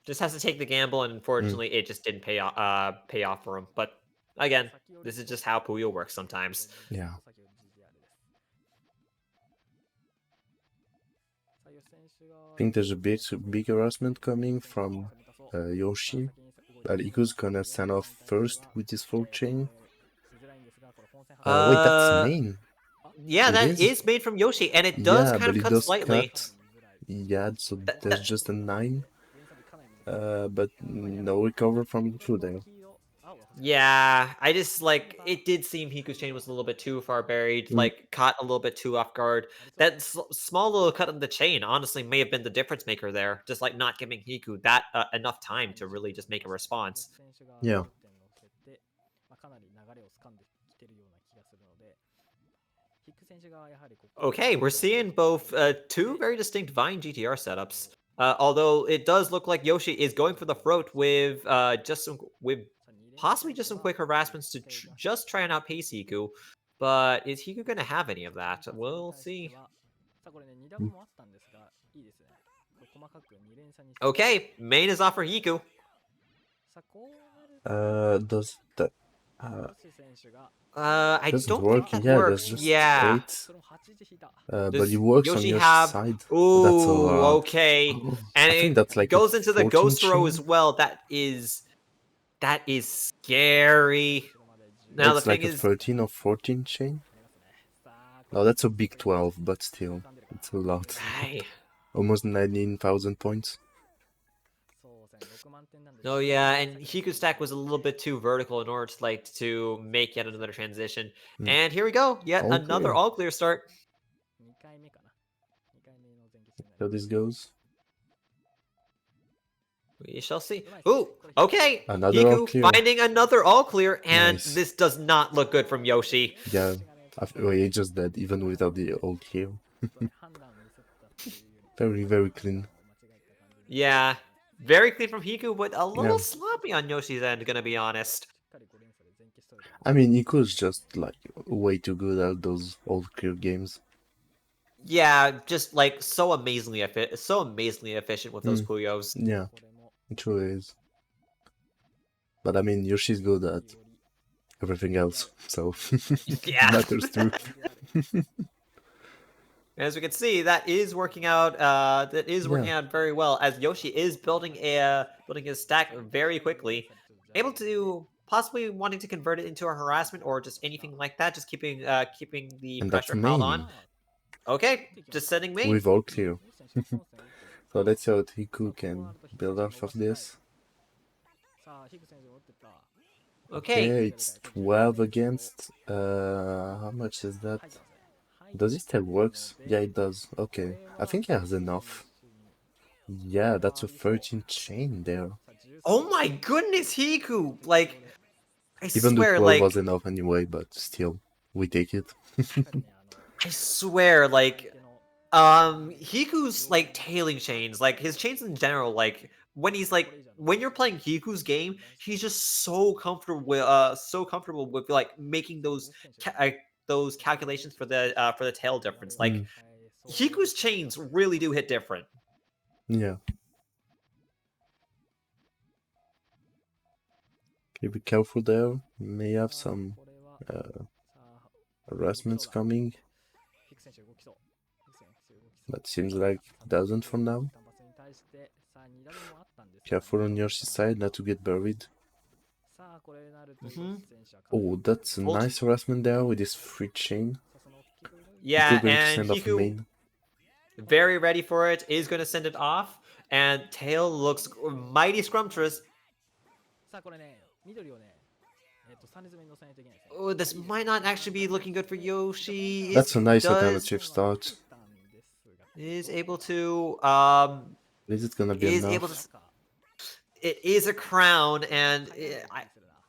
B: Just has to take the gamble, and unfortunately, it just didn't pay off for him. But again, this is just how Puyo works sometimes.
A: Yeah. I think there's a big harassment coming from Yoshi. That Hiku's gonna stand off first with his full chain. Wait, that's main.
B: Yeah, that is made from Yoshi, and it does kind of cut slightly.
A: Yeah, so there's just a 9. But no recover from Hiku there.
B: Yeah, I just like it did seem Hiku's chain was a little bit too far buried, like caught a little bit too off guard. That small little cut in the chain honestly may have been the difference maker there, just like not giving Hiku that enough time to really just make a response.
A: Yeah.
C: かなり流れを掴んできてるような気がするので、
B: Just Okay, we're seeing both two very distinct Vine GTR setups. Although it does look like Yoshi is going for the throat with possibly just some quick harassments to just try and outpace Hiku. But is Hiku going to have any of that? We'll see. Okay, main is off for Hiku.
A: Does that
B: I
A: doesn't
B: don't
A: work?
B: think that
A: Yeah,
B: works.
A: that's just
B: Yeah.
A: 8. But
B: Does
A: it works on
B: Yoshi
A: your
B: have?
A: side. That's a
B: Ooh,
A: lot.
B: okay. And
A: I think
B: it
A: that's like a
B: goes into the
A: 14
B: ghost throw as
A: chain.
B: well. That is scary. Now the
A: It's like
B: thing
A: a
B: is,
A: 13 or 14 chain. No, that's a big 12, but still, it's a lot.
B: right.
A: Almost 19,000 points.
B: Oh yeah, and Hiku's stack was a little bit too vertical in order to make yet another transition. And here we go, yet
A: All
B: another
A: clear.
B: all clear start.
A: So this goes.
B: We shall see. Ooh, okay.
A: Another all
B: Hiku
A: clear.
B: finding another all clear, and
A: Nice.
B: this does not look good from Yoshi.
A: Yeah, well, he just dead, even without the all clear. Very, very clean.
B: Yeah, very clean from Hiku, but a little
A: Yeah.
B: sloppy on Yoshi's end, gonna be honest.
A: I mean, Iku's just like way too good at those all clear games.
B: Yeah, just like so amazingly efficient with those Puyos.
A: Yeah, it truly is. But I mean, Yoshi's good at everything else, so
B: Yeah.
A: matters too.
B: As we can see, that is working out. That is working out very well, as Yoshi is building his stack very quickly, able to possibly wanting to convert it into a harassment or just anything like that, just keeping the
A: And that's
B: pressure piled on.
A: main.
B: Okay, just sending main.
A: With all clear. So let's see what Hiku can build off of this.
B: Okay,
A: it's 12 against. How much is that? Does it still works? Yeah, it does. Okay, I think he has enough. Yeah, that's a 13 chain there.
B: Oh my goodness, Hiku! Like, I
A: Even
B: swear,
A: the 12
B: like,
A: was enough anyway, but still, we take it.
B: I swear, like, Hiku's like tailing chains, like his chains in general, like when you're playing Hiku's game, he's just so comfortable with like making those calculations for the tail difference. Like Hiku's chains really do hit different.
A: Yeah. Okay, be careful there. May have some harassments coming. That seems like doesn't for now. Careful on your side not to get buried. Oh, that's a nice harassment there with this free chain.
B: Yeah,
A: going to
B: and
A: send off
B: Hiku,
A: main.
B: very ready for it, is going to send it off, and tail looks mighty scrumptious. Oh, this might not actually be looking good for Yoshi.
A: That's a nice alternative start.
B: Is able to
A: Is it gonna be enough?
B: It is a crown, and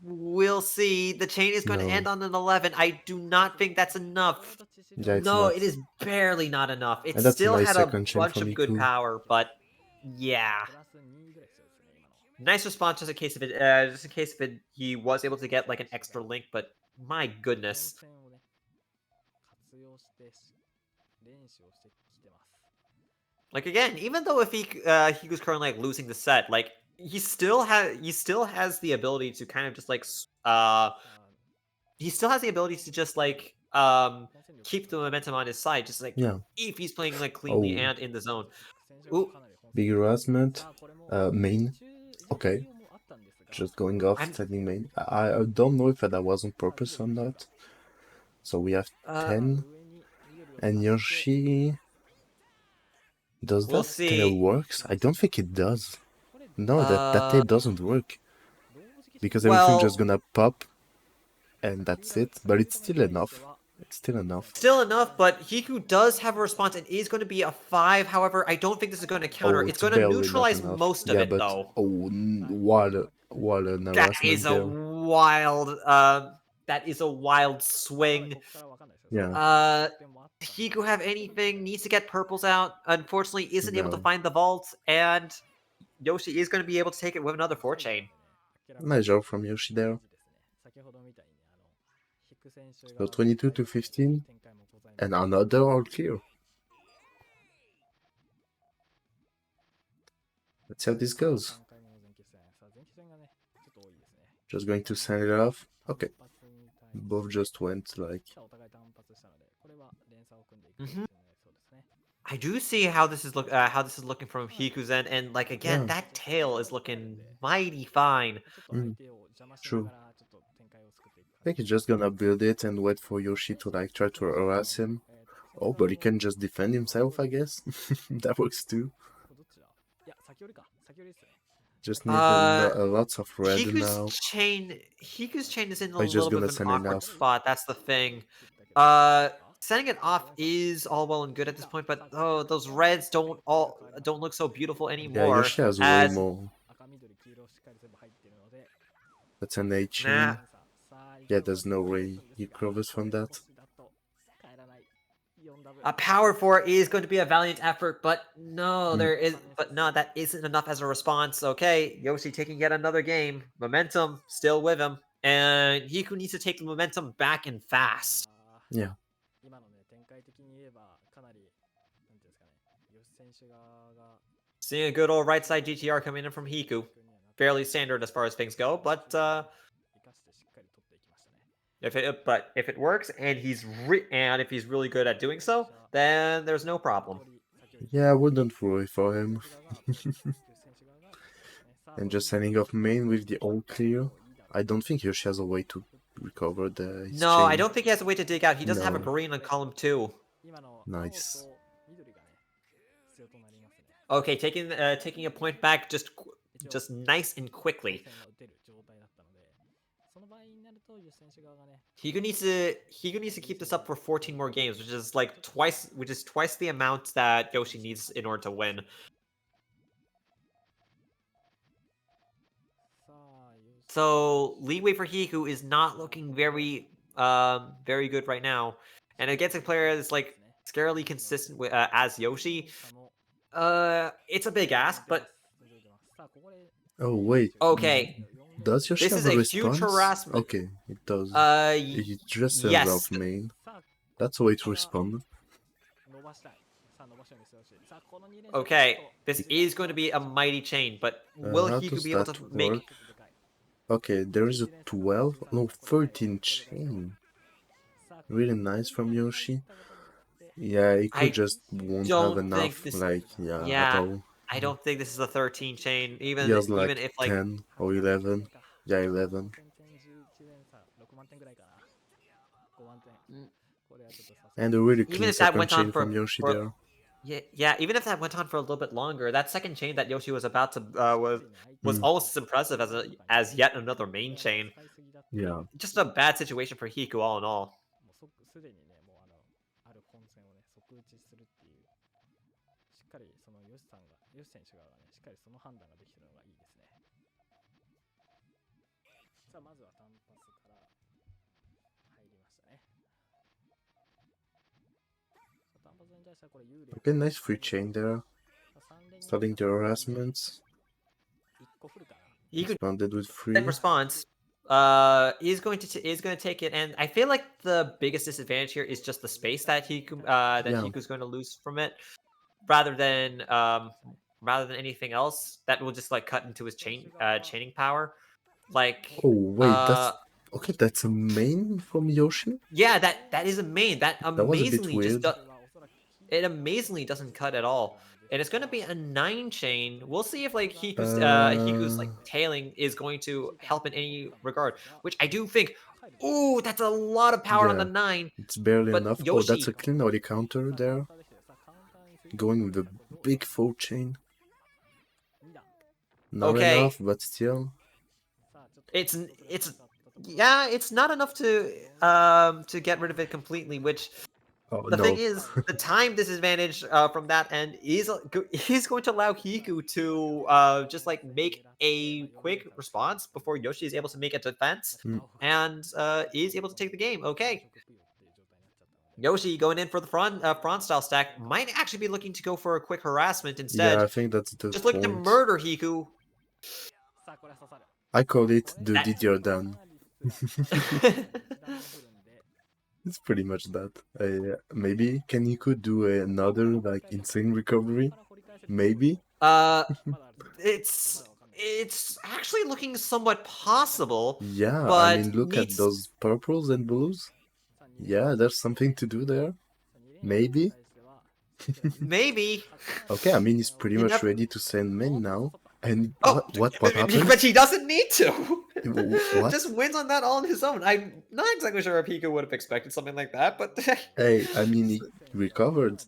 B: we'll see. The chain is going to end on an 11. I do not think that's enough.
A: Yeah, it's
B: no,
A: not.
B: it is barely not enough. It
A: And that's
B: still
A: a nice
B: had a
A: second chain
B: bunch
A: from
B: of good
A: Hiku.
B: power, but yeah. Nice response, just in case of it, he was able to get like an extra link, but my goodness. Like again, even though if he was currently like losing the set, like he still has the ability to kind of just like he still has the ability to just like keep the momentum on his side, just like if he's playing like cleanly and in the zone. Ooh.
A: Big harassment. Main. Okay. Just going off, sending main. I don't know if that was on purpose or not. So we have 10. And Yoshi... Does that tail works? I don't think it does. No, that tail doesn't work. Because everything's just gonna pop. And that's it. But it's still enough. It's still enough.
B: Still enough, but Hiku does have a response and is going to be a 5. However, I don't think this is going to counter. It's going to neutralize most of it, though.
A: Oh, what an harassment
B: that is a
A: there.
B: wild. That is a wild swing.
A: Yeah.
B: Hiku have anything, needs to get purples out. Unfortunately, isn't able to
A: No.
B: find the vault, and Yoshi is going to be able to take it with another 4 chain.
A: Nice job from Yoshi there. So 22 to 15, and another all clear. Let's see how this goes. Just going to send it off. Okay. Both just went like...
B: I do see how this is looking from Hiku's end, and like again,
A: Yeah.
B: that tail is looking mighty fine.
A: True. I think he's just gonna build it and wait for Yoshi to like try to harass him. Oh, but he can just defend himself, I guess. That works too. Just need lots of red now.
B: Hiku's chain is in a
A: Oh, he's just
B: little bit
A: gonna
B: of an
A: send it
B: awkward
A: off.
B: spot. That's the thing. Sending it off is all well and good at this point, but oh, those reds don't look so beautiful
A: Yeah,
B: anymore.
A: Yoshi has way more. That's an 8 chain.
B: Nah.
A: Yeah, there's no way he recovers from that.
B: A power 4 is going to be a valiant effort, but no, that isn't enough as a response. Okay, Yoshi taking yet another game. Momentum still with him, and Hiku needs to take the momentum back and fast.
A: Yeah.
B: Seeing a good old right side GTR coming in from Hiku. Fairly standard as far as things go, but if it works and if he's really good at doing so, then there's no problem.
A: Yeah, I wouldn't worry for him. And just sending off main with the all clear. I don't think Yoshi has a way to recover his
B: No,
A: chain.
B: I don't think he has a way to dig out. He doesn't have a
A: No.
B: green on column 2.
A: Nice.
B: Okay, taking a point back just nice and quickly. Hiku needs to keep this up for 14 more games, which is twice the amount that Yoshi needs in order to win. So leeway for Hiku is not looking very good right now, and against a player that's like scarily consistent with as Yoshi, it's a big ask, but
A: Oh, wait.
B: okay.
A: Does Yoshi
B: This
A: have
B: is
A: a
B: a
A: response?
B: huge harassment.
A: Okay, it does.
B: Uh,
A: He just sends
B: yes.
A: off main. That's a way to respond.
B: Okay, this is going to be a mighty chain, but will
A: How
B: Hiku
A: does
B: be able
A: that
B: to
A: work?
B: make...
A: Okay, there is a 12, no, 13 chain. Really nice from Yoshi. Yeah, he could just won't have enough, like, at all.
B: I don't think this is a 13 chain,
A: He
B: even
A: has like
B: if like
A: 10 or 11. Yeah, 11. And a really
B: Even
A: clean
B: if that
A: second
B: went on
A: chain from Yoshi
B: for-
A: there.
B: yeah, even if that went on for a little bit longer, that second chain that Yoshi was about to was almost as impressive as yet another main chain.
A: Yeah.
B: Just a bad situation for Hiku all in all.
A: Okay, nice free chain there. Starting the harassments.
B: Hiku
A: Responded with free.
B: response. Is going to take it, and I feel like the biggest disadvantage here is just the space that Hiku's going to lose from it, rather than anything else. That will just like cut into his chaining power. Like,
A: Oh wait, that's okay. That's a main from Yoshi.
B: yeah, that is a main. That
A: was a bit
B: amazingly
A: weird.
B: it amazingly doesn't cut at all. And it's going to be a 9 chain. We'll see if like Hiku's like tailing is going to help in any regard, which I do think. Ooh, that's a lot of power on the 9.
A: It's barely
B: But
A: enough.
B: Yoshi,
A: Oh, that's a clean audio counter there. Going with the big 4 chain. Not enough, but still.
B: It's not enough to get rid of it completely, which the thing is, the time disadvantage from that end is going to allow Hiku to just like make a quick response before Yoshi is able to make a defense and is able to take the game. Okay. Yoshi going in for the front style stack might actually be looking to go for a quick harassment instead.
A: Yeah, I think that's the
B: Just looking to
A: point.
B: murder Hiku.
C: さあこれは刺さる
A: I call it
C: これ
A: the
B: だ
A: Didier Dan.
C: かなりスライダーが一段目振るんで
A: It's pretty much that. Maybe can Hiku do another like insane recovery? Maybe.
B: It's actually looking somewhat possible.
A: Yeah,
B: but
A: I mean, look at
B: needs-
A: those purples and blues. Yeah, there's something to do there. Maybe.
B: Maybe.
A: Okay, I mean, he's pretty
B: You
A: much
B: never-
A: ready to send men now. And
B: Oh,
A: what
B: but
A: happened?
B: he doesn't need to.
A: What?
B: Just wins on that all on his own. I'm not exactly sure if Hiku would have expected something like that, but
A: Hey, I mean, he recovered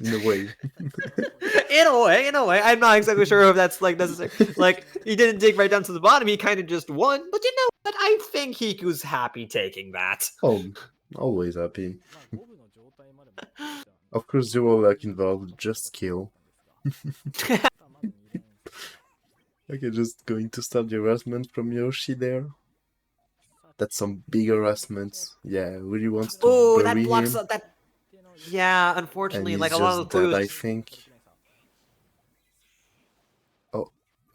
A: in a way.
B: in a way, I'm not exactly sure if that's like necessary. Like he didn't dig right down to the bottom; he kind of just won. But you know what? I think Hiku's happy taking that.
A: Oh, always happy. Of course, zero luck involved, just skill. Okay, just going to stop the harassment from Yoshi there. That's some big harassments. Yeah, really wants to
B: Oh, that
A: bury
B: blocks
A: him.
B: up that. Yeah,
A: And
B: unfortunately,
A: he's
B: like a lot of
A: just
B: the
A: dead, I
B: clues.
A: think. Oh,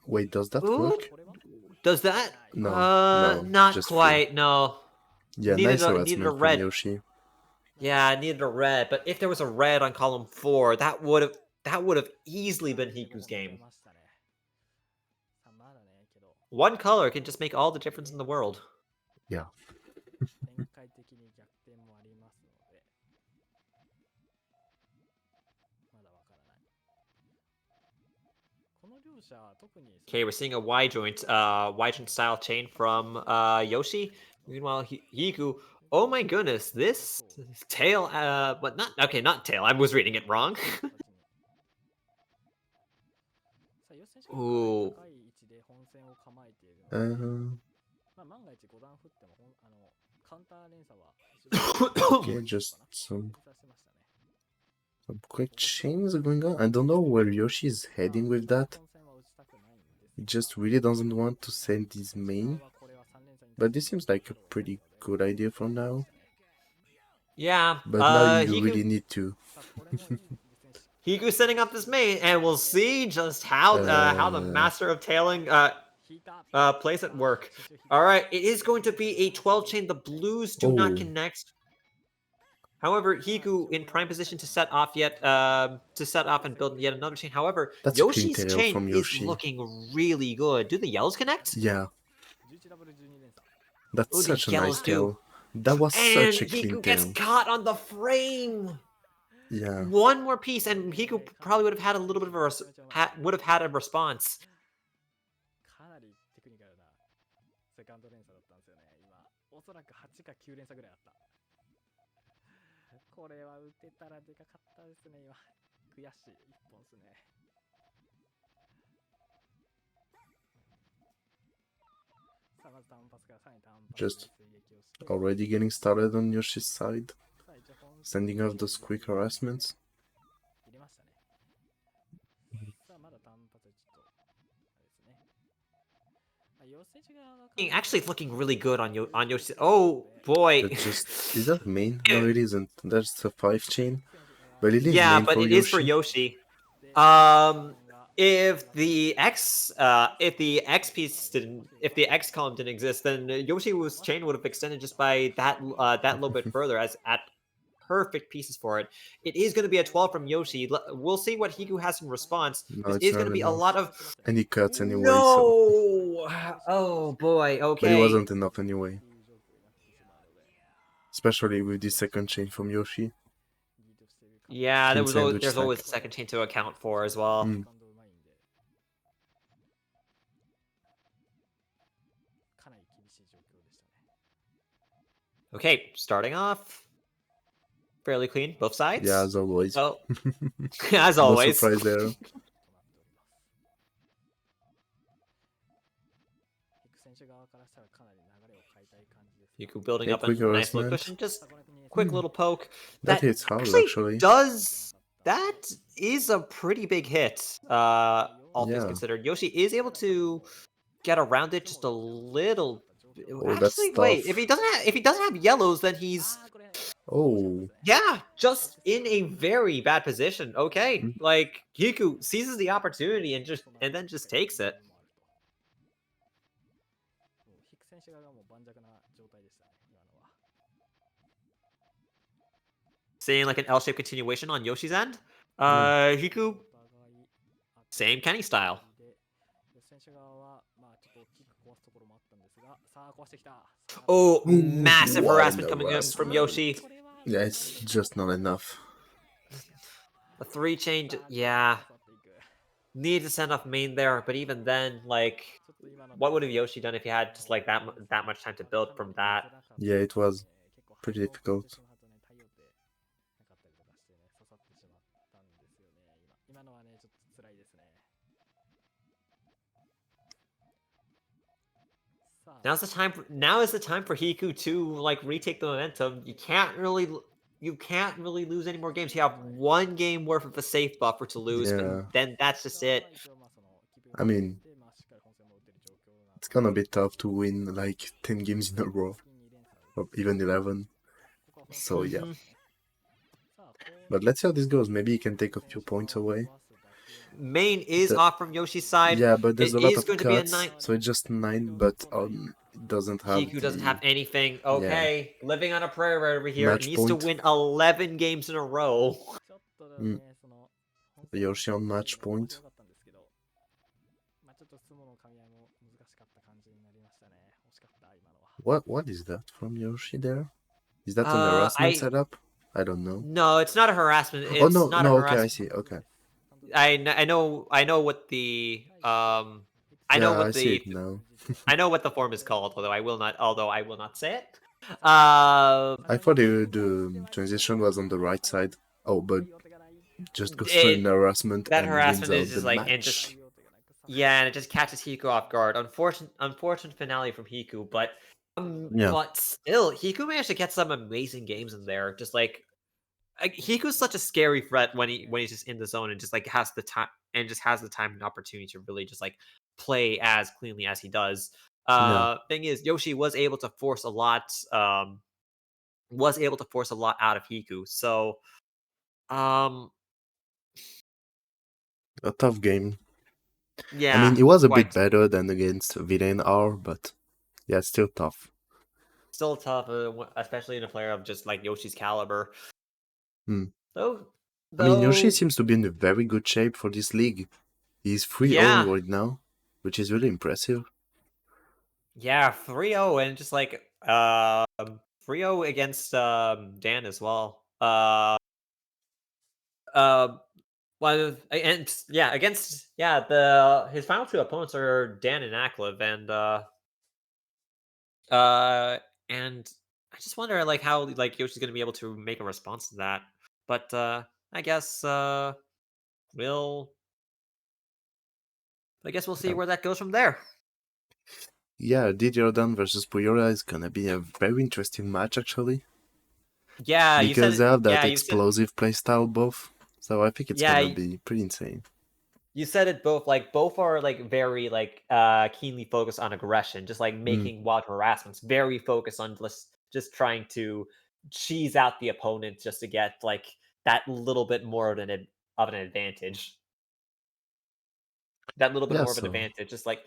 A: wait, does that
B: Ooh,
A: work?
B: does that?
A: No, no,
B: Not
A: just
B: quite. No.
A: Yeah,
B: Needed
A: nice
B: a
A: harassment from
B: red.
A: Yoshi.
B: Yeah, I needed a red, but if there was a red on column 4, that would have easily been Hiku's game. One color can just make all the difference in the world.
A: Yeah.
C: 展開的に逆転もありますのでまだわからないこの両者特に
B: Okay, we're seeing a Y joint style chain from Yoshi. Meanwhile, Hiku. Oh my goodness, this tail. But not okay, not tail. I was reading it wrong.
C: さあ予選しかも
B: Ooh.
C: 高い位置で本戦を構えているので、まあ、万が一5段振ってもカウンター連鎖は
A: Okay, just some quick chains going on. I don't know where Yoshi is heading with that. He just really doesn't want to send his main. But this seems like a pretty good idea for now.
B: Yeah,
A: But now you
B: Hiku,
A: really need to.
B: Hiku's setting up this main, and we'll see just how the master of tailing plays at work. All right, it is going to be a 12 chain. The blues do not connect. However, Hiku in prime position to set off and build yet another chain. However,
A: That's
B: Yoshi's
A: a clean tail
B: chain
A: from
B: is
A: Yoshi.
B: looking really good. Do the yellows connect?
A: Yeah. That's
B: Ooh,
A: such
B: the
A: a nice
B: yellows do.
A: tail. That was
B: And
A: such a clean
B: Hiku gets
A: tail.
B: caught on the frame.
A: Yeah.
B: One more piece, and Hiku probably would have had a little bit of a response.
C: かなりテクニカルなセカンド連鎖だったんですよね今おそらく8か9連鎖ぐらいあったこれは打てたらでかかったですね今悔しい一本ですね
A: Just already getting started on Yoshi's side. Sending off those quick harassments.
B: Actually looking really good on Yoshi. Oh boy.
A: Is that main? No, it isn't. That's the 5 chain. But it is
B: yeah,
A: main
B: but
A: for
B: it
A: Yoshi.
B: is for Yoshi. If the X column didn't exist, then Yoshi's chain would have extended just by that little bit further, as at perfect pieces for it. It is going to be a 12 from Yoshi. We'll see what Hiku has in response.
A: No,
B: this
A: it's
B: is going
A: not
B: to be a
A: enough.
B: lot of
A: And he cuts anyway.
B: no.
A: So.
B: Oh boy. Okay.
A: But it wasn't enough anyway. Especially with the second chain from Yoshi.
B: Yeah, there's always
A: stack.
B: a second chain to account for as well.
A: Mm.
B: Okay, starting off fairly clean, both sides.
A: Yeah, as always.
B: Oh, as always.
A: No surprise there.
B: Hiku building
A: Okay,
B: up a
A: quick
B: nice little
A: harassment.
B: cushion, just quick little poke.
A: That hits hard, actually.
B: That is a pretty big hit, all things
A: Yeah.
B: considered. Yoshi is able to get around it just a little.
A: Oh, that's
B: Actually, wait.
A: tough.
B: If he doesn't have yellows, then he's
A: Oh.
B: Yeah, just in a very bad position. Okay,
A: Mm.
B: like Hiku seizes the opportunity and then just takes it.
C: 引く選手側がもう盤石な状態でしたね、今のは。
B: Seeing like an L-shaped continuation on Yoshi's end.
A: Yeah.
B: Hiku,
C: お互いあって
B: same Kenny style.
C: で選手側はまあちょっと大きく壊すところもあったんですが、さあ壊してきた。
B: Oh,
A: Ooh,
B: massive
A: what an
B: harassment coming in from
A: harassment.
B: Yoshi.
C: これは
A: Yeah, it's just not enough.
B: The 3 chain, yeah.
C: 刺さっていく。
B: Need to send off main there, but even then, like,
C: ちょっと今の
B: what would have Yoshi done if he had just like that much time to build from that?
A: Yeah, it was
C: 結構
A: pretty
C: 反応され
A: difficult.
C: てしまうとね、対応ってなかったりとかしてね、刺さってしまったんですよね。今のはね、ちょっと辛いですね。さあ
B: Now is the time for Hiku to like retake the momentum. You can't really lose any more games. You have one game worth of a safe buffer to lose,
A: Yeah.
B: but then that's just it.
A: I mean, it's gonna be tough to win like 10 games in a row, or even 11. So yeah.
B: Mhm.
A: But let's see how this goes. Maybe he can take a few points away.
B: Main is
A: The-
B: off from Yoshi's side.
A: Yeah, but there's
B: It
A: a lot
B: is
A: of
B: going to be a
A: cuts,
B: 9.
A: so it's just 9, but it doesn't have
B: Hiku doesn't
A: the
B: have anything. Okay, living on a prayer right over here.
A: Match
B: Needs to
A: point.
B: win 11 games in a row.
C: ちょっとだ
A: Mm.
C: ね、その
A: Yoshi on match point.
C: まあちょっと相撲の噛み合いも難しかった感じになりましたね。惜しかった今のは。
A: What is that from Yoshi there? Is that an
B: Uh,
A: harassment
B: I
A: setup? I don't know.
B: no, it's not a harassment. It's
A: Oh no,
B: not
A: no,
B: a
A: okay, I
B: harassment.
A: see. Okay.
B: I know what the I know
A: Yeah, I
B: what
A: see
B: the
A: it now.
B: I know what the form is called, although I will not say it.
A: I thought the transition was on the right side. Oh, but just goes for an harassment
B: that
A: and wins
B: harassment is
A: out the
B: just like and just
A: match.
B: yeah, and it just catches Hiku off guard. Unfortunate finale from Hiku,
A: Yeah.
B: but still, Hiku managed to get some amazing games in there. Just like Hiku's such a scary threat when he's just in the zone and just like has the time and opportunity to really just like play as cleanly as he does.
A: Yeah.
B: Thing is, Yoshi was able to force a lot. Out of Hiku. So, um,
A: A tough game.
B: yeah.
A: I mean, it was a
B: quite
A: bit better than against Villain R, but yeah, it's still tough.
B: still tough, especially in a player of just like Yoshi's caliber.
A: Hmm.
B: Though,
A: I mean, Yoshi seems to be in a very good shape for this league. He's 3-0
B: yeah,
A: right now, which is really impressive.
B: yeah, 3-0 and just like 3-0 against Dan as well. Uh, well, and yeah, against his final two opponents are Dan and Aklev, and I just wonder like how like Yoshi's gonna be able to make a response to that. But I guess we'll we'll see
A: Yeah.
B: where that goes from there.
A: Yeah, Didiodan versus Puyora is gonna be a very interesting match actually.
B: Yeah, you said
A: Because they have that
B: yeah, you said
A: explosive playstyle both. So I think it's
B: yeah,
A: gonna be pretty insane.
B: you said it both like both are like very like keenly focused on aggression, just like making wild harassments, very focused on just trying to cheese out the opponent just to get like that little bit more of an advantage. That little bit
A: Yeah,
B: more of an
A: so
B: advantage. Just like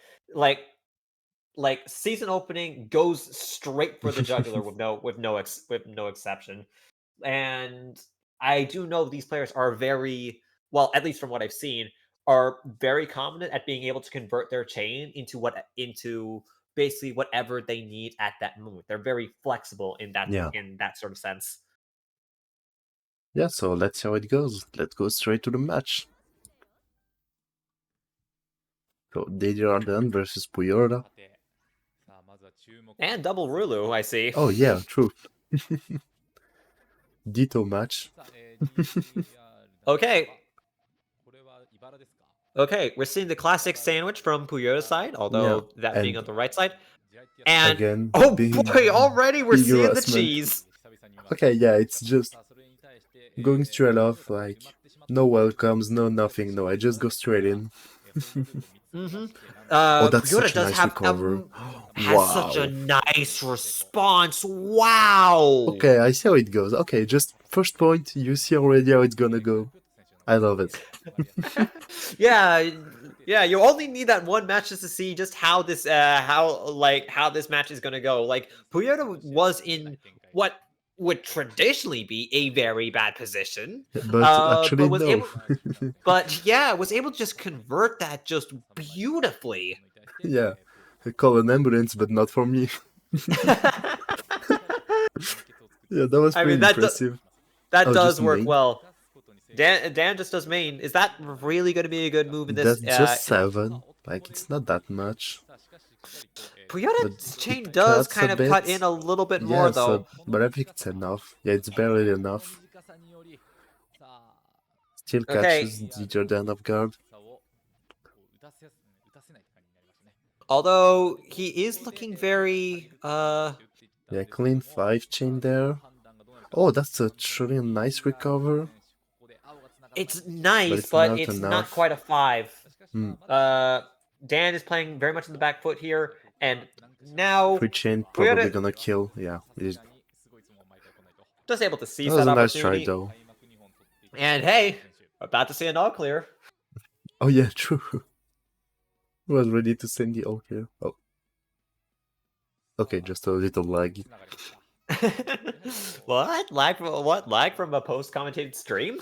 B: like season opening goes straight for the jugular with no exception. And I do know these players are very well, at least from what I've seen, are very confident at being able to convert their chain into basically whatever they need at that moment. They're very flexible
A: yeah.
B: in that sort of sense.
A: Yeah, so let's see how it goes. Let's go straight to the match. So Didiodan versus Puyora.
D: さあまずは注目
B: And double Rulu, I see.
A: Oh yeah, true. Ditto match.
D: さあ、DDR
B: Okay.
D: これは茨ですか
B: Okay, we're seeing the classic sandwich from Puyota's side, although that being
A: and
B: on the right side. And
A: again,
B: oh
A: big-
B: boy, already we're
A: big
B: seeing the
A: harassment.
B: cheese.
A: Okay, yeah, it's just going straight off, like no welcomes, no nothing, no, I just go straight in.
B: Mm-hmm.
A: Oh, that's
B: Puyota
A: such a
B: does
A: nice
B: have
A: recover.
B: has such a
A: Wow.
B: nice response. Wow.
A: Okay, I see how it goes. Okay, just first point, you see already how it's gonna go. I love it.
B: Yeah, yeah. You only need that one match just to see just how this, how this match is gonna go. Like Puyota was in what would traditionally be a very bad position,
A: But actually,
B: but was
A: no.
B: able, but yeah, was able to just convert that just beautifully.
A: Yeah, call an ambulance, but not for me. Yeah, that was
B: I mean
A: pretty impressive.
B: that
A: Oh, just
B: does work
A: main.
B: well. Dan just does main. Is that really going to be a good move in
A: That's
B: this?
A: just 7. Like, it's not that much. But
B: Puyota's
A: it
B: chain does
A: cuts a
B: kind of cut
A: bit.
B: in a little bit more
A: Yeah,
B: though.
A: so, but I think it's enough. Yeah, it's barely enough. Still
B: Okay,
A: catches the Jordan off guard.
B: although he is looking very
A: Yeah, clean 5 chain there. Oh, that's a truly nice recover,
B: it's
A: but
B: nice,
A: it's
B: but
A: not
B: it's not
A: enough.
B: quite a 5.
A: Hmm.
B: Dan is playing very much in the back foot here, and now
A: 3 chain probably
B: Puyota
A: gonna kill. Yeah,
B: just able to
A: that
B: seize
A: was
B: that
A: a nice try
B: opportunity.
A: though.
B: And hey, about to see an all clear.
A: Oh yeah, true. Was ready to send the all here. Oh, okay, just a little lag.
B: What? Lag from a post commentated stream?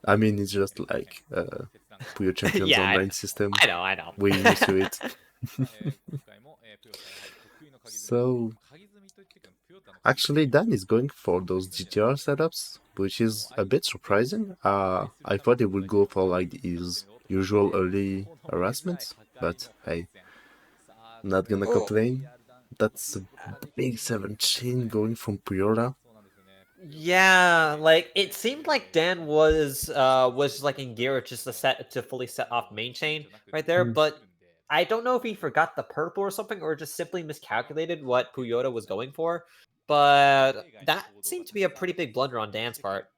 A: I mean, it's just like Puyo Champions
B: Yeah,
A: online system.
B: I know.
A: We're used to it. So, actually, Dan is going for those GTR setups, which is a bit surprising. I thought he would go for like his usual early harassments, but hey, not gonna
B: Oh.
A: complain. That's a big 7 chain going from Puyora.
B: Yeah, like it seemed like Dan was like in gear just to fully set off main chain right there,
A: Hmm.
B: but I don't know if he forgot the purple or something or just simply miscalculated what Puyota was going for. But that seemed to be a pretty big blunder on Dan's part.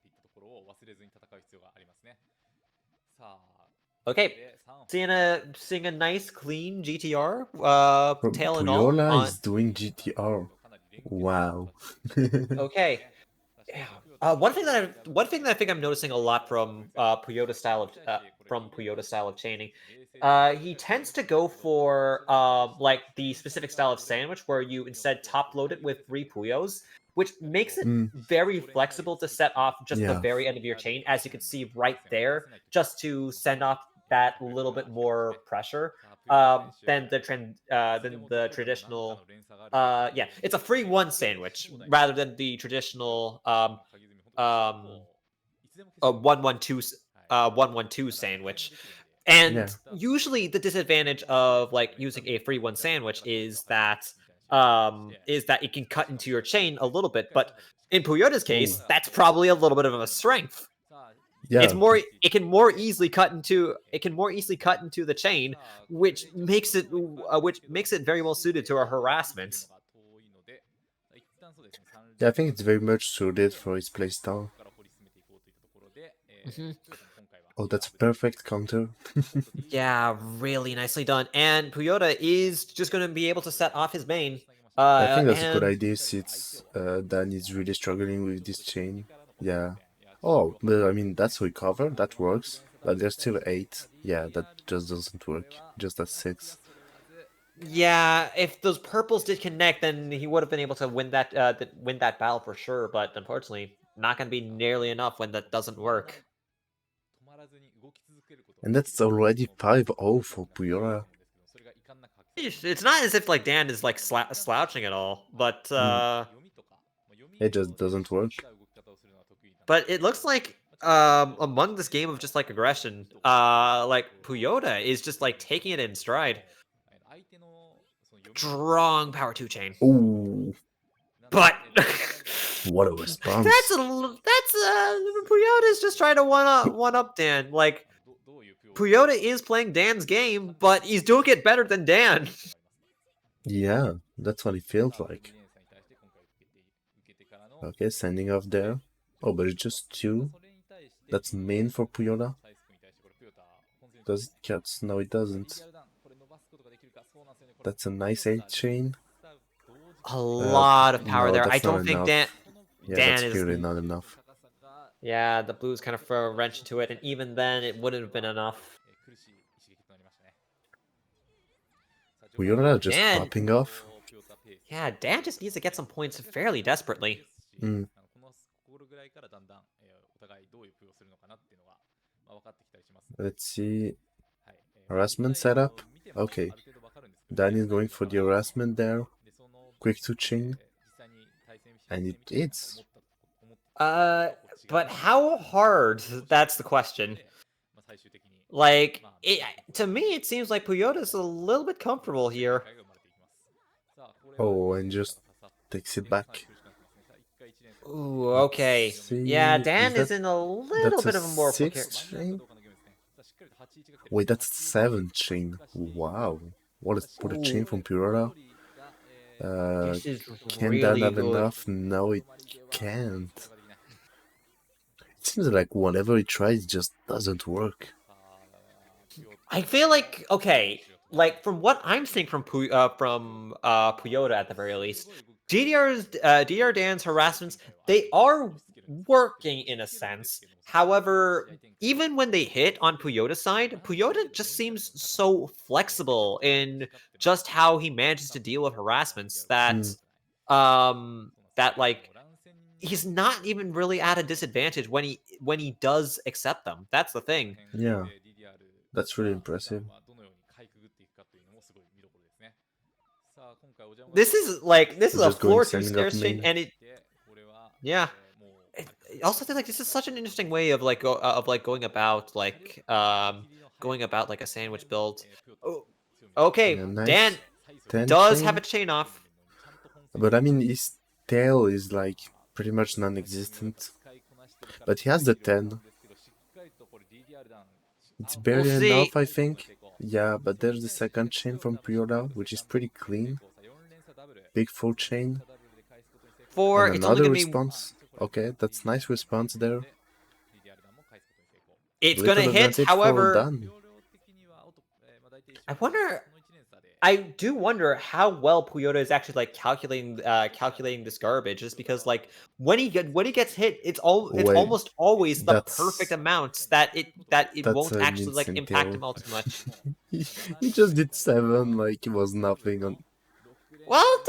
B: Okay, seeing a nice clean GTR, tail and all
A: Puyora
B: on.
A: is doing GTR. Wow.
B: Okay, yeah. One thing that I think I'm noticing a lot from Puyota style of chaining, he tends to go for like the specific style of sandwich where you instead top load it with 3 Puyos, which makes it
A: Mm,
B: very flexible to set off just the
A: yeah.
B: very end of your chain, as you can see right there, just to send off that little bit more pressure than the traditional. Yeah, it's a free one sandwich rather than the traditional um, 1-1-2 1-1-2 sandwich.
A: Yeah.
B: And usually the disadvantage of like using a free one sandwich is that it can cut into your chain a little bit, but in Puyota's case,
A: Oh,
B: that's probably a little bit of a strength.
A: yeah.
B: It can more easily cut into the chain, which makes it very well suited to a harassment.
A: Yeah, I think it's very much suited for his playstyle.
B: Mhm.
A: Oh, that's a perfect counter.
B: Yeah, really nicely done. And Puyota is just going to be able to set off his main.
A: I think that's a good
B: And
A: idea since Dan is really struggling with this chain. Yeah. Oh, but I mean, that's recover, that works. But there's still 8. Yeah, that just doesn't work. Just at 6.
B: yeah, if those purples did connect, then he would have been able to win that battle for sure. But unfortunately, not going to be nearly enough when that doesn't work.
A: And that's already 5-0 for Puyora.
B: It's not as if like Dan is like slouching at all,
A: It just doesn't work.
B: but it looks like among this game of just like aggression, like Puyota is just like taking it in stride. Strong power 2 chain.
A: Ooh,
B: But
A: what a response.
B: Puyota's just trying to one up Dan. Like Puyota is playing Dan's game, but he's doing it better than Dan.
A: Yeah, that's what it feels like. Okay, sending off there. Oh, but it's just 2. That's main for Puyora. Does it cut? No, it doesn't. That's a nice 8 chain.
B: A lot of power
A: No,
B: there. I
A: that's not
B: don't think Dan.
A: enough. Yeah,
B: Dan
A: that's
B: is.
A: really not enough.
B: Yeah, the blues kind of throw a wrench into it, and even then, it wouldn't have been enough.
A: Puyota just
B: Dan.
A: popping off.
B: Yeah, Dan just needs to get some points fairly desperately.
A: Mm. Let's see. Harassment setup. Okay. Dan is going for the harassment there. Quick to chain. And it hits.
B: But how hard? That's the question. Like, to me, it seems like Puyota's a little bit comfortable here.
A: Oh, and just takes it back.
B: Ooh, okay.
A: See,
B: Yeah, Dan is
A: that-
B: in a little bit of a more precarious.
A: 6th chain? Wait, that's 7th chain. Wow. What a chain from Puyota.
B: This is
A: Can
B: really
A: Dan have
B: good.
A: enough? No, it can't. It seems like whenever he tries, it just doesn't work.
B: I feel like like from what I'm seeing from Puyota at the very least, DDR Dan's harassments, they are working in a sense. However, even when they hit on Puyota's side, Puyota just seems so flexible in just how he manages to deal with harassments that like he's not even really at a disadvantage when he does accept them. That's the thing.
A: Yeah, that's really impressive.
B: This is a
A: Just going
B: floor 2
A: sending up
B: stairs chain,
A: main.
B: and yeah. I also think like this is such an interesting way of going about like a sandwich build. Oh, okay,
A: Yeah, nice.
B: Dan
A: 10
B: does
A: chain.
B: have a chain off.
A: But I mean, his tail is like pretty much non-existent. But he has the 10. It's barely
B: We'll see.
A: enough, I think. Yeah, but there's the second chain from Puyota, which is pretty clean. Big full chain.
B: For
A: And
B: it's only
A: another
B: gonna be
A: response. Okay, that's nice response there.
B: it's
A: Little
B: gonna hit.
A: advantage for
B: However,
A: Dan.
B: I do wonder how well Puyota is actually like calculating this garbage, just because like when he gets hit, it's
A: Wait,
B: almost always the
A: that's-
B: perfect amounts that it
A: That's
B: won't
A: an
B: actually like
A: insane
B: impact
A: tail.
B: him all too much.
A: he just did 7 like it was nothing on.
B: Well,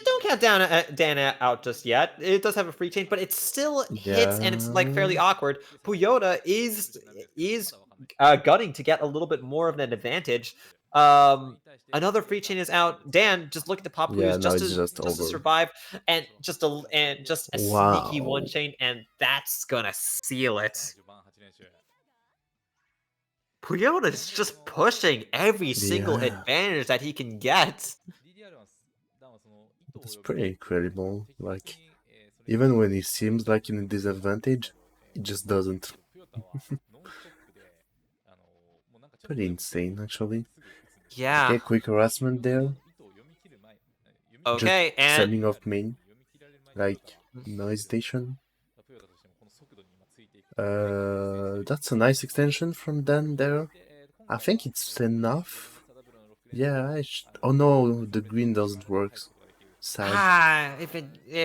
B: don't count Dan out just yet. It does have a free chain, but it still hits, and it's like fairly awkward. Puyota is gunning to get a little bit more of an advantage. Another free chain is out. Dan just look at the pop
A: Yeah,
B: clues
A: no,
B: just
A: it's
B: to
A: just
B: just to
A: over.
B: survive, and just a sneaky
A: Wow.
B: one chain, and that's gonna seal it. Puyota is just pushing every single
A: Yeah.
B: advantage that he can get.
A: It's pretty incredible. Like, even when he seems like in a disadvantage, it just doesn't. Pretty insane, actually.
B: Yeah.
A: Okay, quick harassment there.
B: Okay,
A: Just
B: and
A: sending off main. Like, no hesitation. That's a nice extension from Dan there. I think it's enough. Yeah, oh no, the green doesn't work. Sad.
B: if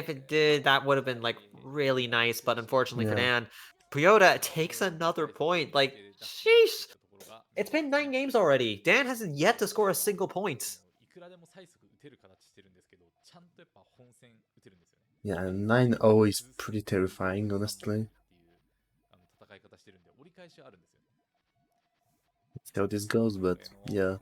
B: it did, that would have been like really nice, but unfortunately for
A: Yeah.
B: Dan, Puyota takes another point. Like, sheesh. It's been 9 games already. Dan hasn't yet to score a single point.
A: Yeah, 9-0 is pretty terrifying, honestly. Let's see how this goes, but yeah.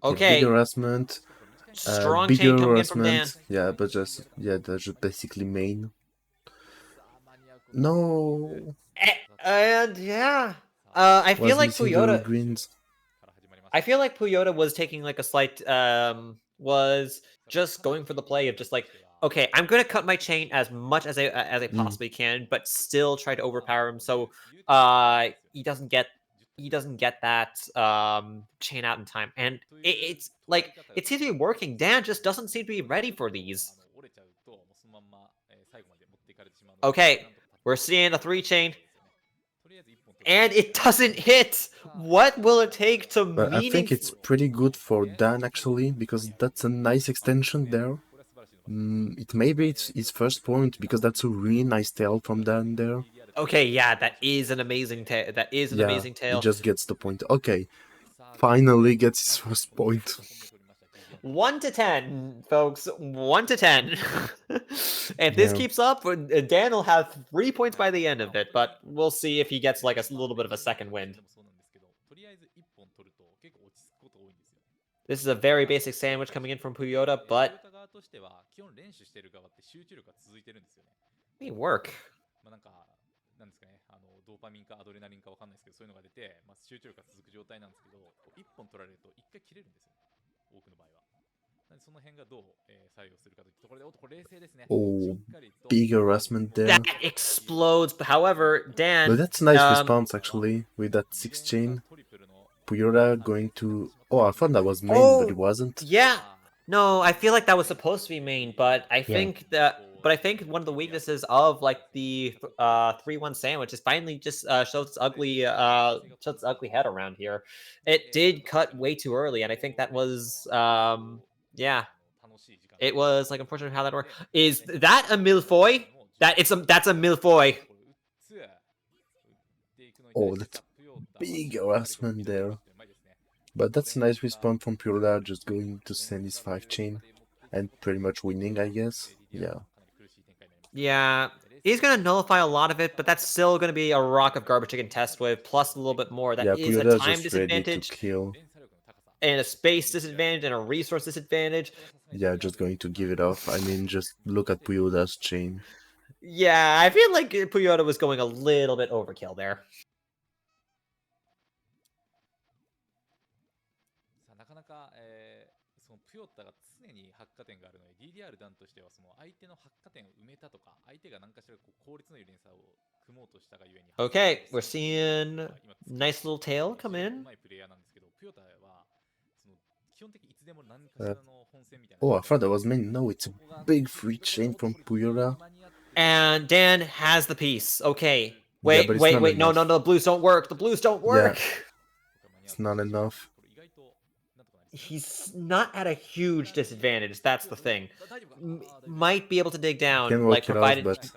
B: Okay.
A: Big harassment.
B: Strong
A: Bigger
B: chain coming in from Dan.
A: harassment. Yeah, but that's just basically main. No.
B: And yeah. I feel
A: Was
B: like
A: missing the
B: Puyota.
A: greens.
B: I feel like Puyota was taking like a slight was just going for the play of just like, okay, I'm gonna cut my chain as much as I possibly can, but still try to overpower him so he doesn't get that chain out in time. And it's like it seems to be working. Dan just doesn't seem to be ready for these. Okay, we're seeing a 3 chain. And it doesn't hit! What will it take to
A: But I think it's pretty good for Dan actually, because that's a nice extension there. It may be it's his first point, because that's a really nice tail from Dan there.
B: Okay, yeah, that is an amazing tail. That is an amazing
A: He
B: tail.
A: just gets the point. Okay, finally gets his first point.
B: 1 to 10, folks. 1 to 10. If this
A: Yeah.
B: keeps up, Dan will have 3 points by the end of it, but we'll see if he gets like a little bit of a second wind. This is a very basic sandwich coming in from Puyota, but may work.
D: まあなんか、なんですかね、ドーパミンかアドレナリンかわかんないですけど、そういうのが出て、まあ、集中力が続く状態なんですけど、1本取られると1回切れるんですよ、多くの場合は。なんでその辺がどう、作用するかというところで、おっとこれ冷静ですね。
A: Oh, big harassment there.
B: That explodes. However, Dan.
A: But that's a nice response actually, with that 6 chain. Puyota going to... Oh, I thought that was main, but it wasn't.
B: Yeah. No, I feel like that was supposed to be main, but I think that. But I think one of the weaknesses of like the 3-1 sandwich is finally just shows its ugly head around here. It did cut way too early, and I think that was yeah. It was like unfortunate how that worked. Is that a milfoy? That's a milfoy.
A: Oh, that's big harassment there. But that's a nice response from Puyota, just going to send his 5 chain and pretty much winning, I guess. Yeah.
B: Yeah, he's gonna nullify a lot of it, but that's still gonna be a rock of garbage he can test with, plus a little bit more. That is a
A: Puyota's
B: time
A: just ready to
B: disadvantage,
A: kill.
B: and a space disadvantage, and a resource disadvantage.
A: Yeah, just going to give it off. I mean, just look at Puyota's chain.
B: Yeah, I feel like Puyota was going a little bit overkill there.
D: さあなかなか、そのプヨッタが常に発火点があるので DDR 団としてはその相手の発火点を埋めたとか相手が何かしらこう効率のいい連鎖を組もうとしたがゆえに
B: Okay, we're seeing nice little tail come in.
D: うまいプレイヤーなんですけどプヨッタはその基本的にいつでも何かしらの本戦みたいな
A: Oh, I thought that was main. No, it's a big free chain from Puyota.
B: And Dan has the piece. Okay.
A: Yeah,
B: Wait,
A: but it's
B: wait,
A: not
B: wait. No,
A: enough.
B: no, no. The blues don't work. The blues don't work.
A: It's not enough.
B: He's not at a huge disadvantage. That's the thing. Might be able to dig down,
A: Can
B: like
A: work it
B: provided.
A: off, but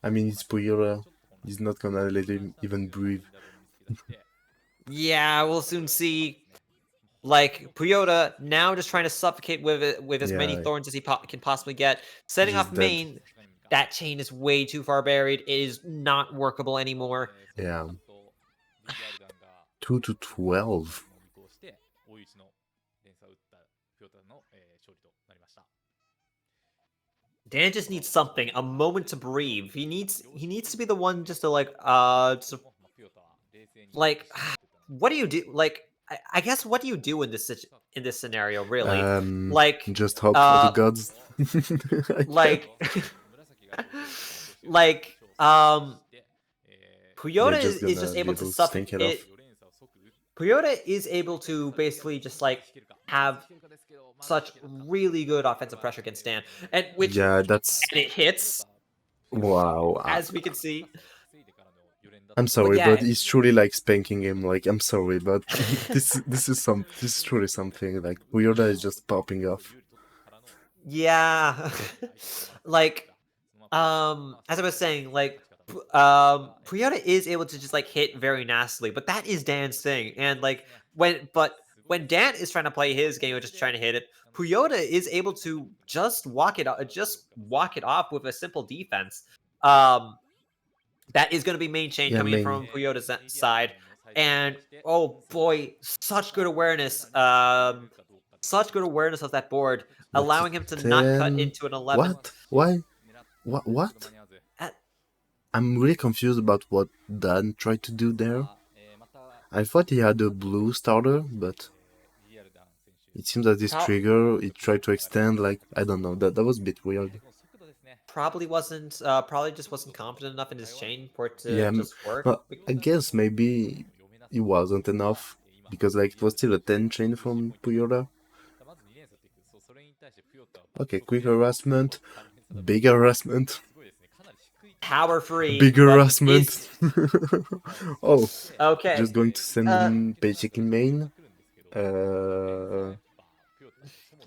A: I mean, it's Puyota. He's not gonna let him even breathe.
B: Yeah, we'll soon see. Like Puyota now just trying to suffocate with it with as many
A: Yeah.
B: thorns as he can possibly get. Setting
A: Just
B: off
A: dead.
B: main, that chain is way too far buried. It is not workable anymore.
A: Yeah. 2 to 12.
B: Dan just needs something, a moment to breathe. He needs to be the one just to like like what do you do? Like I guess what do you do in this scenario really? Like
A: Just hope for the gods.
B: like like Puyota is just able to suffocate. Puyota is able to basically just like have such really good offensive pressure against Dan, and which
A: Yeah, that's...
B: and it hits,
A: Wow.
B: as we can see.
A: I'm sorry,
B: yeah.
A: but he's truly like spanking him. Like, I'm sorry, but this is truly something. Like, Puyota is just popping off.
B: Yeah, like as I was saying, like Puyota is able to just like hit very nastily, but that is Dan's thing, and like when Dan is trying to play his game or just trying to hit it, Puyota is able to just walk it off with a simple defense. That is going to be main chain coming in from Puyota's side, and oh boy, such good awareness. Such good awareness of that board, allowing him to not cut into an 11.
A: What? Why? What? I'm really confused about what Dan tried to do there. I thought he had a blue starter, but it seems that this trigger, it tried to extend, like, I don't know, that was a bit weird.
B: Probably just wasn't confident enough in his chain for it to just work.
A: Well, I guess maybe it wasn't enough, because like it was still a 10 chain from Puyota. Okay, quick harassment, big harassment.
B: power free.
A: Big
B: but
A: harassment.
B: is-
A: Oh,
B: Okay.
A: just going to send him basically main.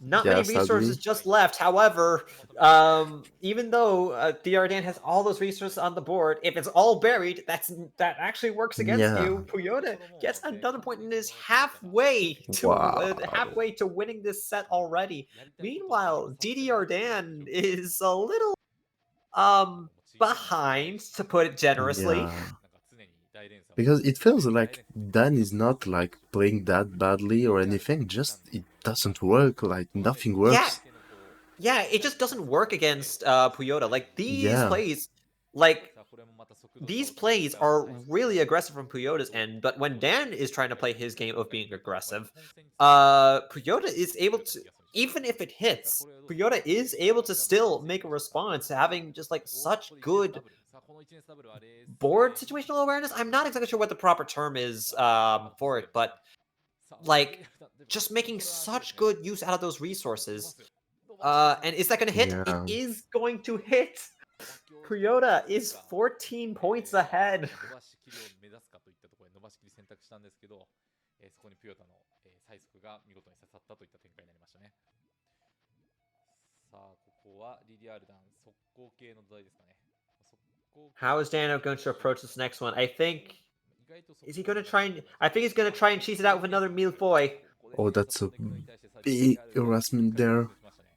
B: Not many
A: Yeah,
B: resources
A: sadly.
B: just left. However, even though Diardan has all those resources on the board, if it's all buried, that actually works against
A: Yeah.
B: you. Puyota gets another point and is halfway
A: Wow.
B: to winning this set already. Meanwhile, Diardan is a little behind, to put it generously.
A: Yeah. Because it feels like Dan is not like playing that badly or anything, just it doesn't work, like nothing works.
B: Yeah, it just doesn't work against Puyota. Like
A: Yeah.
B: these plays are really aggressive from Puyota's end, but when Dan is trying to play his game of being aggressive, Puyota is able to, even if it hits, Puyota is able to still make a response, having just like such good board situational awareness. I'm not exactly sure what the proper term is for it, but like just making such good use out of those resources. And is that going to hit? It
A: Yeah.
B: is going to hit. Puyota is 14 points ahead.
D: 伸ばしきりを目指すかといったところで伸ばしきり選択したんですけど、そこにピヨタの最速が見事に刺さったといった展開になりましたね。さあ、ここはリディアルダン速攻系の土台ですかね。
B: How is Dano going to approach this next one? I think. Is he going to try and. I think he's going to try and cheese it out with another Milfoy.
A: Oh, that's a big harassment there.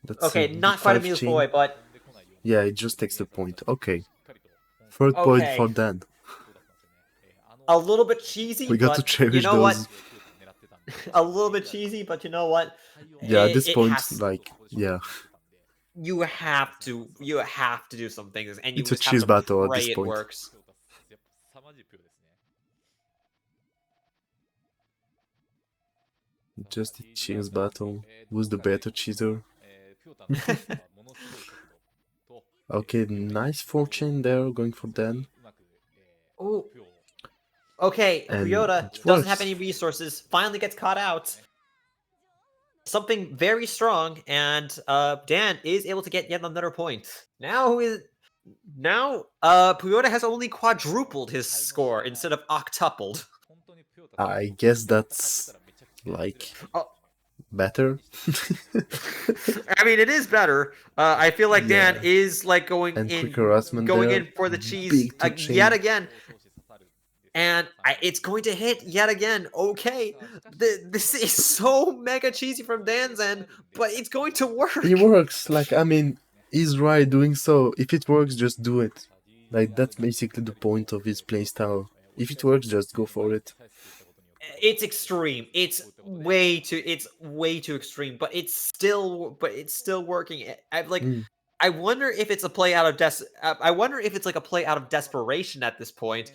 A: That's
B: Okay, not quite a Milfoy, but.
A: Yeah, it just takes the point. Okay. Third point
B: Okay.
A: for Dan.
B: A little bit cheesy,
A: We got
B: but
A: to cherish
B: you know
A: those.
B: what? A little bit cheesy, but you know what?
A: Yeah, at this
B: It
A: point,
B: has-
A: like, yeah.
B: You have to do some things, and you
A: It's a
B: just have
A: cheese
B: to
A: battle at
B: pray
A: this
B: it
A: point.
B: works.
A: Just a cheese battle. Who's the better cheeser? Okay, nice fortune there, going for Dan.
B: Oh. Okay,
A: And
B: Puyota
A: it
B: doesn't have
A: works.
B: any resources, finally gets caught out. Something very strong, and Dan is able to get yet another point. Now Puyota has only quadrupled his score instead of octupled.
A: I guess that's, like,
B: Oh.
A: better.
B: I mean, it is better. I feel like Dan
A: Yeah.
B: is like going
A: And
B: in,
A: quick harassment
B: going
A: there.
B: in for the cheese
A: Big to chain.
B: yet again. And it's going to hit yet again. Okay, this is so mega cheesy from Dan's end, but it's going to work.
A: It works, like, I mean, he's right doing so. If it works, just do it. Like, that's basically the point of his playstyle. If it works, just go for it.
B: It's extreme. It's way too extreme, but it's still working. I wonder if it's a play out of I wonder if it's like a play out of desperation at this point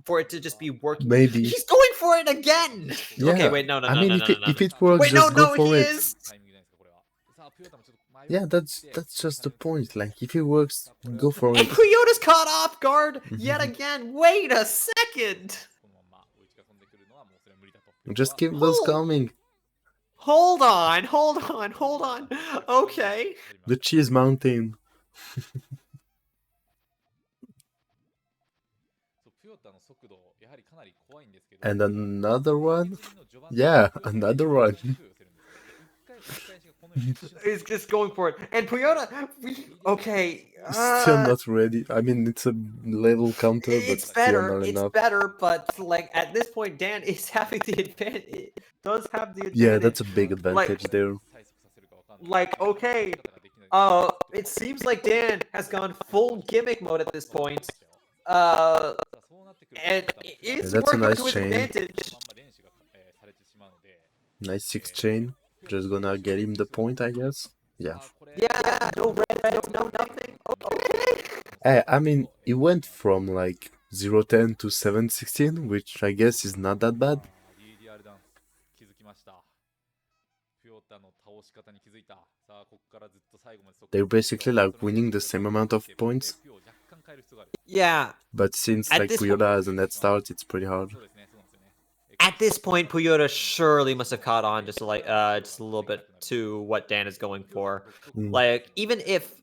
B: for it to just be working.
A: Maybe.
B: He's going for it again.
A: Yeah.
B: Okay, wait, no.
A: I mean, if it works,
B: Wait, no,
A: just go
B: no,
A: for
B: he
A: it.
B: is.
A: Yeah, that's just the point. Like, if it works, go for
B: And
A: it.
B: Puyota's caught off guard yet again. Wait a second.
A: Just keep those
B: Oh.
A: coming.
B: Hold on. Okay.
A: The cheese mountain. And another one? Yeah, another one.
B: He's just going for it. And Puyota, okay.
A: Still not ready. I mean, it's a level counter, but
B: It's
A: still
B: better.
A: not
B: It's
A: enough.
B: better, but like at this point, Dan is having the advantage. Does have the advantage.
A: Yeah, that's a big advantage there.
B: Like, okay. It seems like Dan has gone full gimmick mode at this point. And it's
A: that's a
B: working
A: nice
B: to his
A: chain.
B: advantage.
A: Nice 6 chain. Just gonna get him the point, I guess. Yeah.
B: Yeah, no red, no nothing. Okay.
A: I mean, it went from like 0-10 to 7-16, which I guess is not that bad. They're basically like winning the same amount of points.
B: Yeah.
A: But since
B: At
A: like
B: this
A: Puyota has a net start, it's pretty hard.
B: At this point, Puyota surely must have caught on just like just a little bit to what Dan is going for.
A: Mm.
B: Like, even if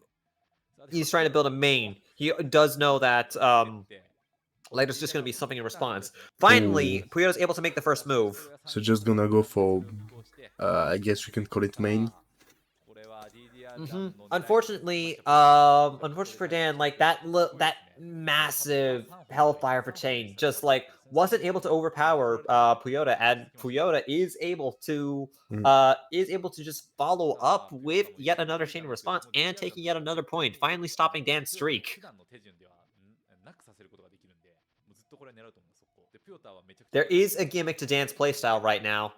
B: he's trying to build a main, He does know that like there's just going to be something in response. Finally, Puyota's able to make the first move.
A: So just gonna go for, I guess we can call it main.
B: Unfortunately, unfortunately for Dan, like that massive hellfire for chain just like wasn't able to overpower Puyota, and Puyota is able to just follow up with yet another chain response and taking yet another point, finally stopping Dan's streak. There is a gimmick to Dan's playstyle right now.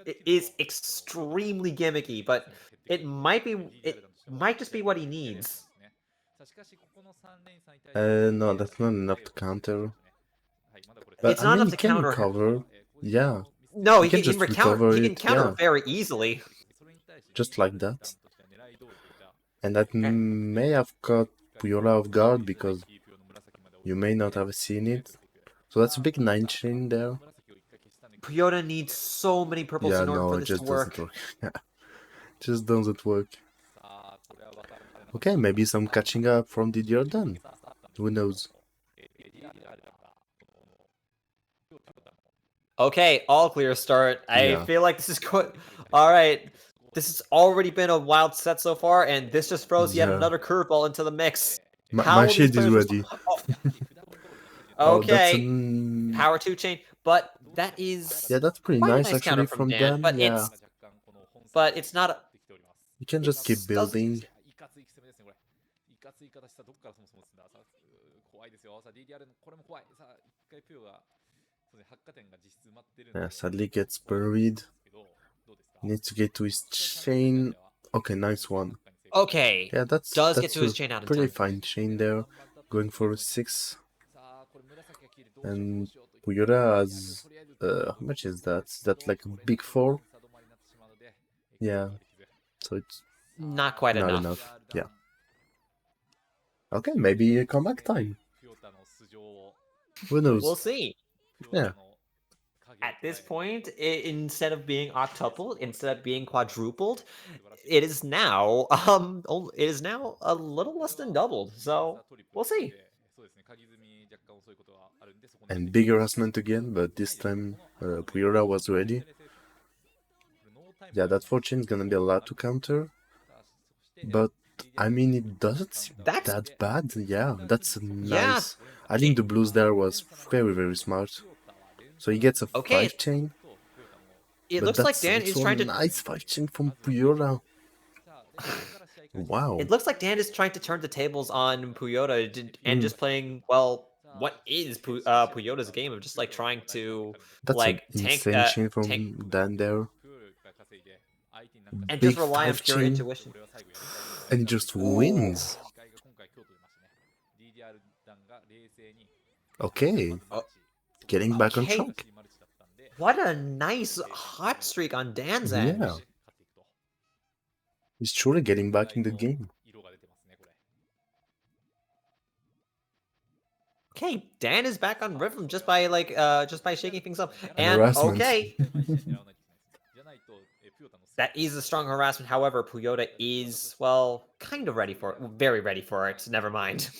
B: It is extremely gimmicky, but it might just be what he needs.
A: No, that's not enough to counter. But
B: It's not enough
A: he
B: to
A: can
B: counter.
A: recover. Yeah,
B: No,
A: he can just recover
B: he can
A: it,
B: counter
A: yeah.
B: very easily.
A: Just like that. And that may have caught Puyora off guard because you may not have seen it. So that's a big 9 chain there.
B: Puyota needs so many purples
A: Yeah,
B: in order
A: no,
B: for
A: it
B: this
A: just
B: to work.
A: doesn't work. Yeah, just doesn't work. Okay, maybe some catching up from Didier then. Who knows?
B: Okay, all clear start. I
A: Yeah.
B: feel like this is good. All right, this has already been a wild set so far, and this just throws yet
A: Yeah.
B: another curveball into the mix.
A: My
B: will these
A: shade is
B: players
A: ready.
B: Oh,
A: that's
B: okay, power 2 chain, but that is
A: yeah, that's pretty
B: quite a
A: nice
B: nice counter
A: actually from Dan.
B: but
A: Yeah,
B: it's not.
A: you can just keep
B: It's-
A: building.
D: かつい方したどこからそもそも打つんださ怖いですよさ DDR のこれも怖いさあ一回ピューがそうね発火点が実質埋まってるんで
A: Yeah, sadly gets buried. Needs to get to his chain. Okay, nice one.
B: Okay,
A: Yeah,
B: does
A: that's
B: get to his
A: a
B: chain out in
A: pretty
B: time.
A: fine chain there. Going for a 6. And Puyora has... how much is that? Is that like a big 4? Yeah. So it's
B: Not quite
A: not enough. Yeah. Okay, maybe a comeback time. Who knows?
B: We'll see.
A: Yeah.
B: At this point, instead of being octupled, instead of being quadrupled, it is now a little less than doubled. So we'll see.
A: And big harassment again, but this time Puyora was ready. Yeah, that fortune is gonna be a lot to counter. But I mean, it doesn't seem that bad. Yeah, that's nice. I think the blues there was very, very smart. So he gets a 5 chain.
B: It
A: But
B: looks like
A: that's
B: Dan is
A: also
B: trying
A: a
B: to.
A: nice 5 chain from Puyora. Wow.
B: It looks like Dan is trying to turn the tables on Puyota and just playing what is Puyota's game of just like trying to
A: That's
B: like
A: an
B: tank
A: insane chain from
B: tank,
A: Dan there.
B: and
A: Big
B: just rely on
A: 5
B: pure
A: chain.
B: intuition.
A: And he just wins. Okay. Getting back on
B: Okay.
A: track.
B: What a nice hot streak on Dan's end.
A: Yeah. He's truly getting back in the game.
B: Okay, Dan is back on rhythm just by shaking things up. And
A: harassment.
B: okay, that is a strong harassment. However, Puyota is kind of ready for it, very ready for it. Never mind.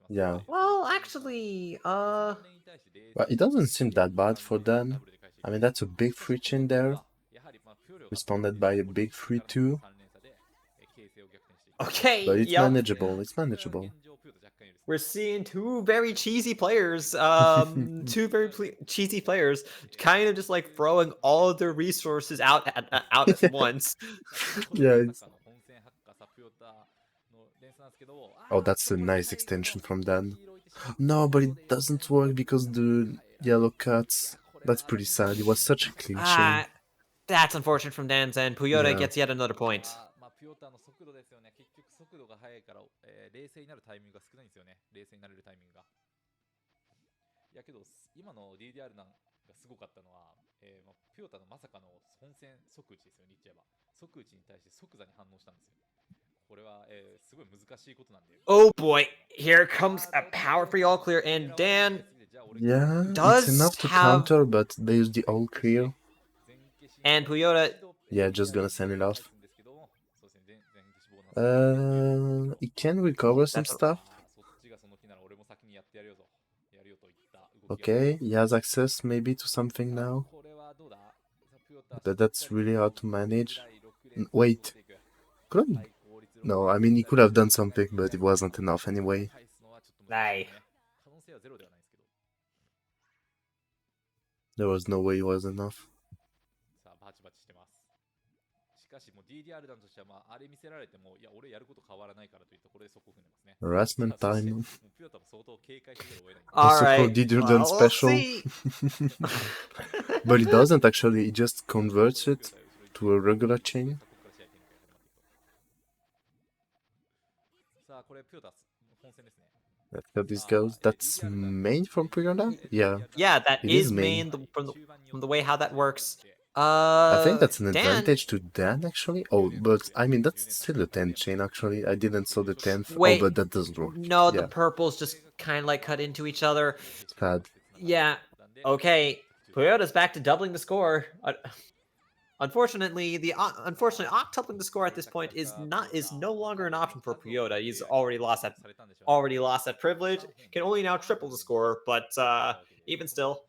A: Yeah.
B: Well, actually,
A: But it doesn't seem that bad for Dan. I mean, that's a big 3 chain there. Responded by a big 3-2.
B: okay,
A: But it's
B: yep.
A: manageable. It's manageable.
B: We're seeing two very cheesy players, cheesy players, kind of just like throwing all of their resources out at once.
A: Yeah. Oh, that's a nice extension from Dan. No, but it doesn't work because the yellow cuts. That's pretty sad. It was such a clean chain.
B: That's unfortunate from Dan's end. Puyota
A: Yeah.
B: gets yet another point.
D: ピオタの速度ですよね。結局速度が速いから、冷静になるタイミングが少ないんですよね。冷静になれるタイミングが。いやけど、今の DDR がすごかったのは、ピオタのまさかの本戦即打ちですよね、言っちゃえば。即打ちに対して即座に反応したんですよ。これは、すごい難しいことなんで。
B: Oh boy, here comes a power free all clear, and Dan
A: Yeah,
B: does
A: it's enough to
B: have-
A: counter, but they use the all clear.
B: and Puyota.
A: Yeah, just gonna send it off. He can recover some
B: That's a-
A: stuff.
D: そっちがその気なら俺も先にやってやるよと。やるよと言った動きが
A: Okay, he has access maybe to something now.
D: これはどうださあプヨタ
A: But that's really hard to manage.
D: 第六連
A: Wait,
D: 取っていく
A: couldn't.
D: 最効率
A: No, I mean he could have done something, but it wasn't enough anyway.
D: 返すのはちょっと難しいですね可能性はゼロではないですけど
A: There was no way it was enough.
D: さあバチバチしてますしかしもう DDR 団としてはまああれ見せられてもいや俺やること変わらないからといったこれでそこ踏んでますね
A: Harassment
D: さあそして
A: time.
D: もうプヨタも相当警戒せざるを得ない
A: Also
B: All
A: called
B: right.
A: Didier
B: Well,
A: special.
B: see.
A: But he doesn't actually, he just converts it to a regular chain.
D: さあこれプヨタ本戦ですね
A: Let's how this goes. That's main from Puyota? Yeah.
B: Yeah, that
A: It
B: is
A: is main.
B: from the way how that works.
A: I think that's an
B: Dan,
A: advantage to Dan actually. Oh, but I mean that's still a 10 chain actually. I didn't saw the 10th.
B: Wait,
A: Oh, but that doesn't work.
B: No, the
A: Yeah,
B: purples just kind of like cut into each other.
A: it's bad.
B: Yeah. Okay. Puyota's back to doubling the score. Unfortunately, octupling the score at this point is no longer an option for Puyota. He's already lost that privilege. Can only now triple the score, but even still.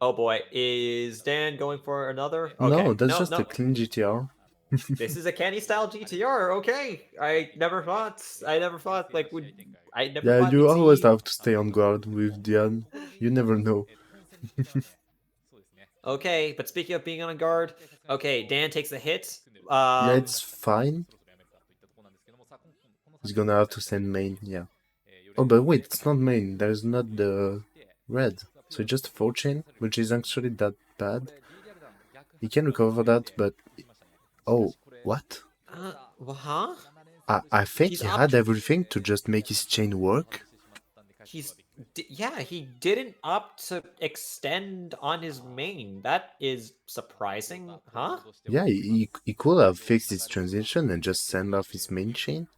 B: Oh boy, is Dan going for another? Okay.
A: No, that's just
B: no.
A: a clean GTR.
B: This is a Kenny style GTR. Okay, I never thought like would I never.
A: Yeah,
B: thought
A: you
B: we'd
A: always
B: see-
A: have to stay on guard with Dan. You never know.
B: Okay, but speaking of being on guard, okay, Dan takes the hit.
A: Yeah, it's fine. He's gonna have to send main, yeah. Oh, but wait, it's not main. There's not the red. So just 4 chain, which is actually that bad. He can recover that, but... Oh, what?
B: Well, huh?
A: I think
B: He's
A: he
B: up-
A: had everything to just make his chain work.
B: He didn't opt to extend on his main. That is surprising, huh?
A: Yeah, he could have fixed his transition and just send off his main chain.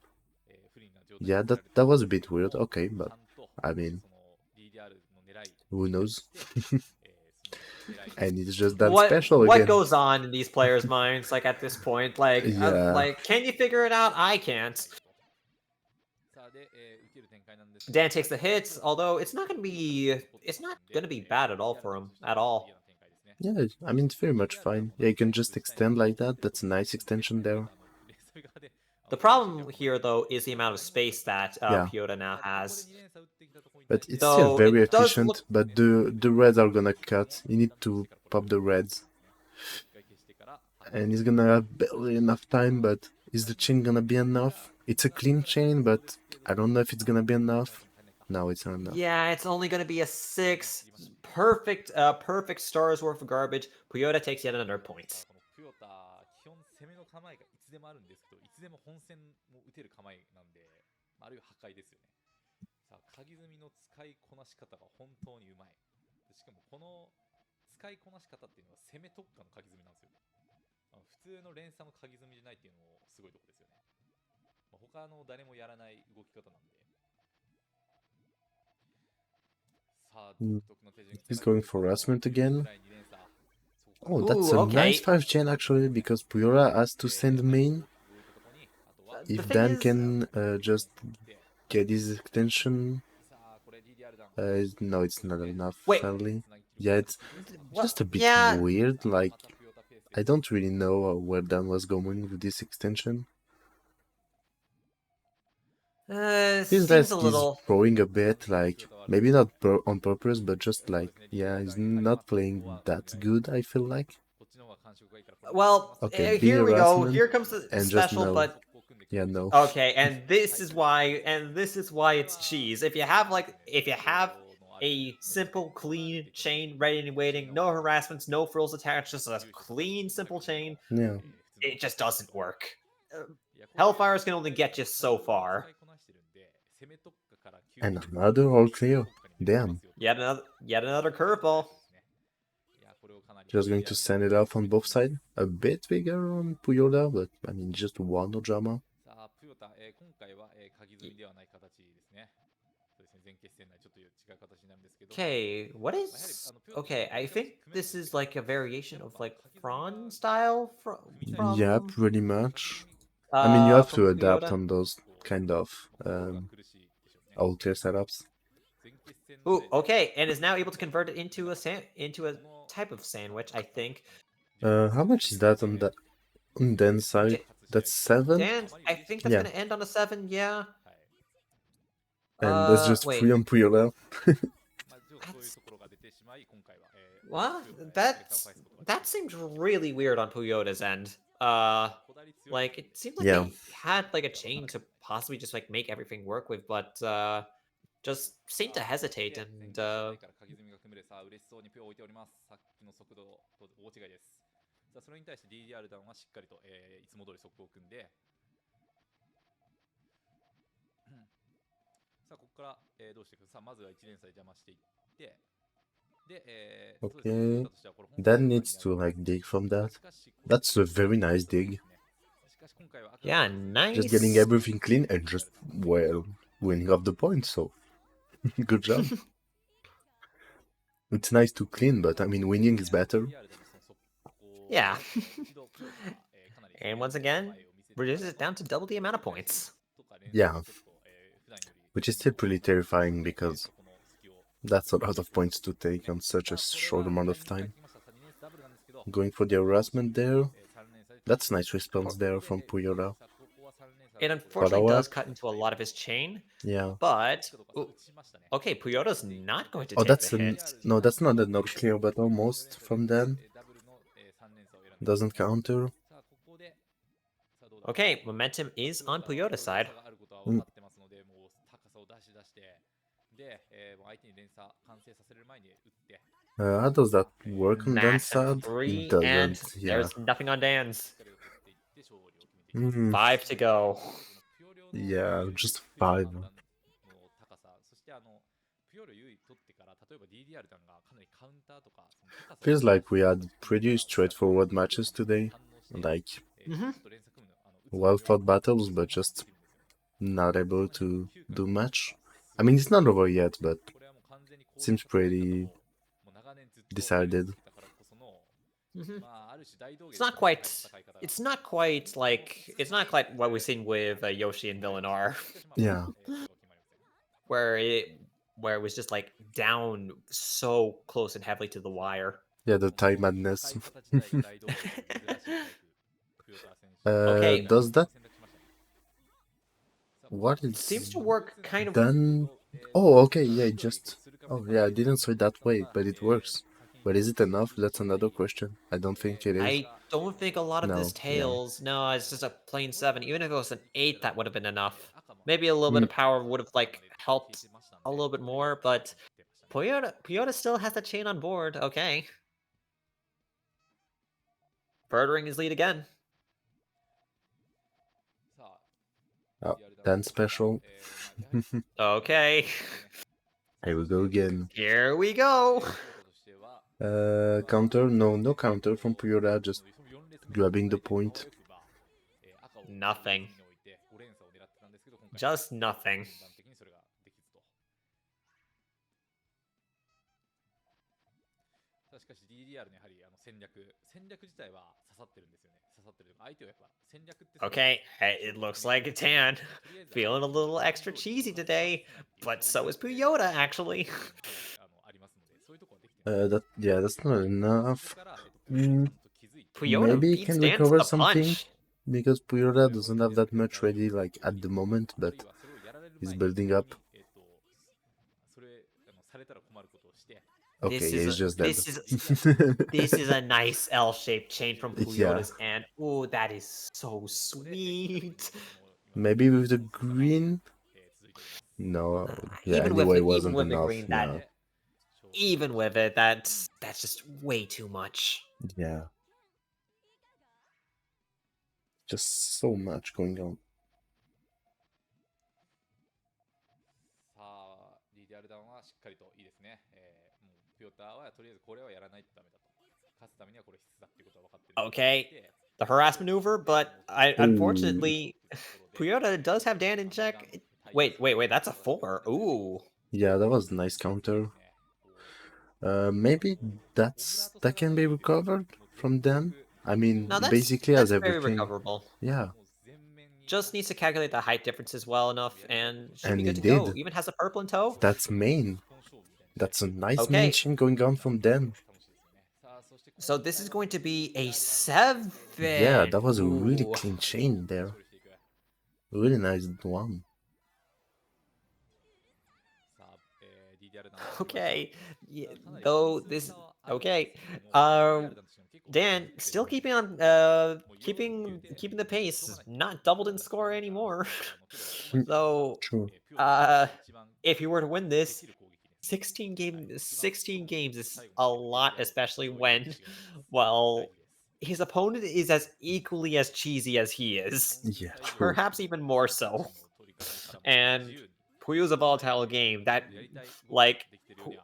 A: Yeah, that was a bit weird. Okay, but I mean, who knows? And it's just that special
B: what
A: again.
B: goes on in these players' minds? Like at this point, like,
A: Yeah.
B: can you figure it out? I can't. Dan takes the hits, although it's not gonna be bad at all for him at all.
A: Yeah, I mean, it's very much fine. Yeah, you can just extend like that. That's a nice extension there.
B: The problem here, though, is the amount of space that
A: Yeah.
B: Puyota now has.
A: But it's
B: Though
A: still very
B: it does
A: efficient,
B: look-
A: but the reds are gonna cut. You need to pop the reds. And he's gonna have barely enough time, but is the chain gonna be enough? It's a clean chain, but I don't know if it's gonna be enough. No, it's not enough.
B: Yeah, it's only gonna be a 6. Perfect star's worth of garbage. Puyota takes yet another point.
D: このプヨタ基本攻めの構えがいつでもあるんですけどいつでも本戦も打てる構えなんであるいは破壊ですよねさあ鍵積みの使いこなし方が本当にうまいでしかもこの使いこなし方っていうのは攻め特化の鍵積みなんですよ普通の連鎖の鍵積みじゃないっていうのもすごいところですよね、他の誰もやらない動き方なんでさあ独特の手順
A: He's going for harassment again. Oh, that's
B: Ooh,
A: a
B: okay.
A: nice 5 chain actually, because Puyora has to send main.
B: The
A: If
B: thing
A: Dan
B: is-
A: can just get his extension... no, it's not enough,
B: Wait.
A: sadly. Yeah, it's just a bit
B: yeah.
A: weird, like... I don't really know where Dan was going with this extension. Feels
B: Seems
A: like
B: a
A: he's
B: little.
A: throwing a bit, like, maybe not on purpose, but just like, yeah, he's not playing that good, I feel like.
B: Well,
A: Okay,
B: here
A: big
B: we go.
A: harassment,
B: Here comes the
A: and just
B: special,
A: no.
B: but
A: Yeah, no.
B: okay, and this is why it's cheese. If you have a simple, clean chain ready and waiting, no harassments, no frills attached, just a clean, simple chain,
A: Yeah.
B: it just doesn't work. Hellfires can only get you so far.
A: And another all clear. Damn.
B: Yet another curveball.
A: Just going to send it off on both sides. A bit bigger on Puyoda, but I mean, just one Ojama.
D: さあ、プヨタ、今回は、鍵積みではない形ですね。そうですね、前決戦内ちょっと違う形になるんですけど。
B: Okay, what is okay? I think this is like a variation of like Fron style from.
A: Yeah, pretty much. I mean, you have
B: from
A: to adapt
B: Puyota.
A: on those kind of alter setups.
B: Ooh, okay, and is now able to convert it into a type of sandwich, I think.
A: How much is that on Dan side? That's 7?
B: Dan, I think that's
A: Yeah.
B: gonna end on a 7, yeah.
A: And that's just
B: Wait.
A: free on Puyota.
B: What? That seemed really weird on Puyota's end. Like it seemed like
A: Yeah.
B: they had like a chain to possibly just like make everything work with, but just seemed to hesitate and
D: 鍵積みが組めるさあ嬉しそうにピューを置いております。さっきの速度と大違いです。さあそれに対して DDR 弾はしっかりと、いつも通り速度を組んでさあここから、どうしていくさあまずは一連鎖で邪魔していってで、
A: Okay. That needs to like dig from that. That's a very nice dig.
B: yeah, nice.
A: Just getting everything clean and just, well, winning off the point, so good job. It's nice to clean, but I mean, winning is better.
B: Yeah. And once again, reduces it down to double the amount of points.
A: Yeah. Which is still pretty terrifying because that's a lot of points to take on such a short amount of time. Going for the harassment there. That's nice response there from Puyota.
B: It unfortunately does
A: Follow-up.
B: cut into a lot of his chain,
A: Yeah.
B: but okay, Puyota's not going to
A: Oh,
B: take
A: that's
B: the hit.
A: no, that's not a not clear, but almost from them. Doesn't counter.
B: Okay, momentum is on Puyota's side.
A: How does that work on Dan's
B: Massive
A: side?
B: three,
A: It
B: and
A: doesn't, yeah.
B: there's nothing on Dan's.
A: Mm,
B: 5 to go.
A: yeah, just 5. Feels like we had pretty straightforward matches today. Like, well thought battles, but just not able to do much. I mean, it's not over yet, but seems pretty decided.
B: It's not quite. It's not quite like. It's not quite what we've seen with Yoshi and Villenar,
A: Yeah.
B: where it was just like down so close and heavily to the wire.
A: Yeah, the time madness.
B: Okay.
A: Does that? What is
B: Seems to work kind of.
A: done? Oh, okay, yeah, just. Oh, yeah, I didn't see it that way, but it works. But is it enough? That's another question. I don't think it is.
B: I don't think a lot of
A: No,
B: this
A: yeah.
B: tails. No, it's just a plain 7. Even if it was an 8, that would have been enough. Maybe a little bit of power would have like helped a little bit more, but Puyota still has the chain on board. Okay. Furthering his lead again.
A: Oh, Dan special.
B: Okay.
A: Here we go again.
B: Here we go.
A: Counter? No, no counter from Puyora, just grabbing the point.
B: Nothing. Just nothing. Okay, it looks like a tan. Feeling a little extra cheesy today, but so is Puyota, actually.
A: That's not enough.
B: Puyota
A: Maybe he
B: beats
A: can
B: Dan to
A: recover
B: the
A: something,
B: punch.
A: because Puyora doesn't have that much ready, like, at the moment, but he's building up. Okay, he's just dead.
B: This is a nice L-shaped chain from Puyota's end. Oh, that is so sweet.
A: Maybe with the green? No, yeah,
B: Even
A: anyway,
B: with
A: wasn't
B: the
A: enough.
B: green,
A: Yeah.
B: even with it, that's just way too much.
A: Yeah. Just so much going on.
B: Okay, the harass maneuver, but unfortunately, Puyota does have Dan in check. Wait, that's a 4. Ooh.
A: Yeah, that was a nice counter. Maybe that can be recovered from them. I mean,
B: No,
A: basically
B: that's
A: as
B: very
A: everything.
B: recoverable.
A: Yeah.
B: just needs to calculate the height differences well enough and should
A: And
B: be good
A: he
B: to go.
A: did.
B: Even has a purple in tow.
A: That's main. That's a nice
B: Okay.
A: main chain going on from them.
B: So this is going to be a 7.
A: Yeah, that was a really
B: Ooh.
A: clean chain there. Really nice one.
B: Okay. Yeah, though this okay. Dan still keeping on keeping the pace. Not doubled in score anymore. Though
A: True.
B: if he were to win this, 16 games is a lot, especially when, well, his opponent is as equally as cheesy as he is.
A: Yeah, true.
B: Perhaps even more so. And Puyo's a volatile game that, like,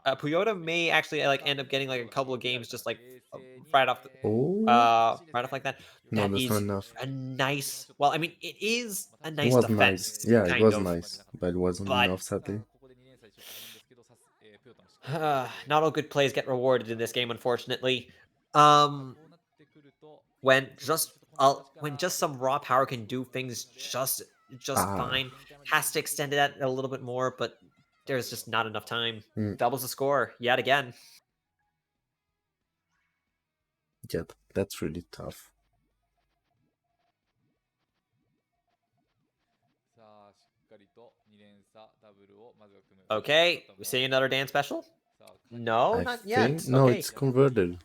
B: Puyota may actually like end up getting like a couple of games just like right off
A: Oh,
B: right off like that.
A: no,
B: That
A: that's
B: is
A: not enough.
B: a nice. Well, I mean, it is a
A: It
B: nice
A: was
B: defense.
A: nice. Yeah, it
B: kind
A: was
B: of.
A: nice, but it wasn't
B: But-
A: enough, sadly.
B: Not all good plays get rewarded in this game, unfortunately. When just some raw power can do things just
A: Ah.
B: fine, has to extend it a little bit more, but there's just not enough time.
A: Mm.
B: Doubles the score yet again.
A: Yeah, that's really tough.
B: Okay, we see another dance special. No,
A: I
B: not
A: think
B: yet.
A: no,
B: Okay,
A: it's converted.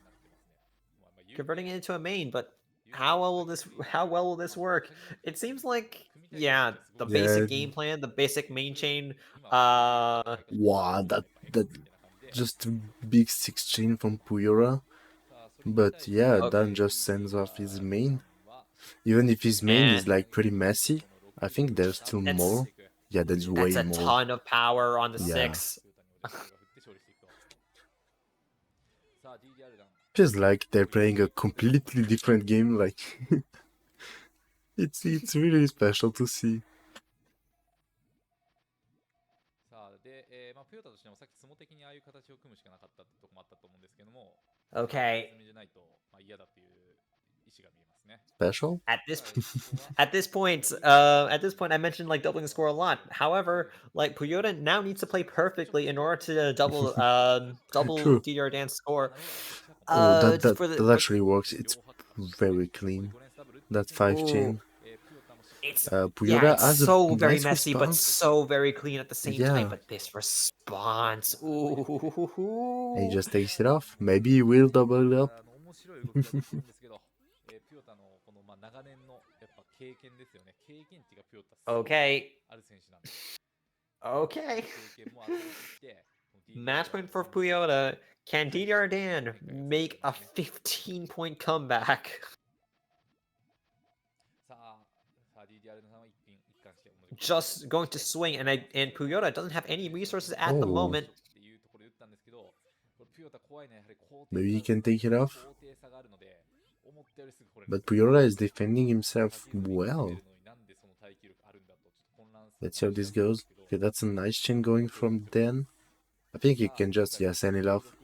B: converting it into a main, but how well will this work? It seems like, yeah, the basic
A: Yeah.
B: game plan, the basic main chain.
A: Wow, that just a big 6 chain from Puyora. But yeah,
B: Okay.
A: Dan just sends off his main. Even if his main is
B: And-
A: like pretty messy, I think there's still
B: That's-
A: more. Yeah, there's way
B: That's a
A: more.
B: ton of power on the
A: Yeah.
B: 6.
A: Feels like they're playing a completely different game. Like it's really special to see.
D: さあで、まあ、プヨタとしてもさっき相撲的にああいう形を組むしかなかったってとこもあったと思うんですけども、
B: Okay.
D: じゃないと、まあ、嫌だっていう意思が見えますね。
A: Special?
B: At this point, I mentioned like doubling the score a lot. However, like Puyota now needs to play perfectly in order to double
A: True.
B: DDR Dance score.
A: Oh, that
B: for the-
A: actually works. It's very clean. That 5
B: Ooh.
A: chain.
B: It's
A: Puyota
B: yeah, it's
A: has a
B: so very
A: nice
B: messy, but
A: response.
B: so very clean at the same
A: Yeah.
B: time. But this response, ooh,
A: And he just takes it off. Maybe he will double it up.
D: 面白い動きだと思うんですけど、プヨタのこの、まあ、長年のやっぱ経験ですよね。経験値がプヨタすごい
B: okay,
D: ある選手なんで、
B: okay.
D: 経験もあってきて、
B: Match point for Puyota. Can DDR Dan make a 15-point comeback?
D: さあ、DDR さんは一貫して同じ
B: Just going to swing, and Puyota doesn't have any resources at the
A: Oh.
B: moment.
D: っていうところで打ったんですけど、これプヨタ怖いね、やはり高低
A: Maybe he
D: 差
A: can take it off.
D: 高低差があるので、思ったよりすぐこれ
A: But Puyora is defending himself well.
D: なんでその耐久力あるんだとちょっと混乱する
A: Let's see how this goes. Okay, that's a nice chain going from Dan. I think he can just, yeah, send it off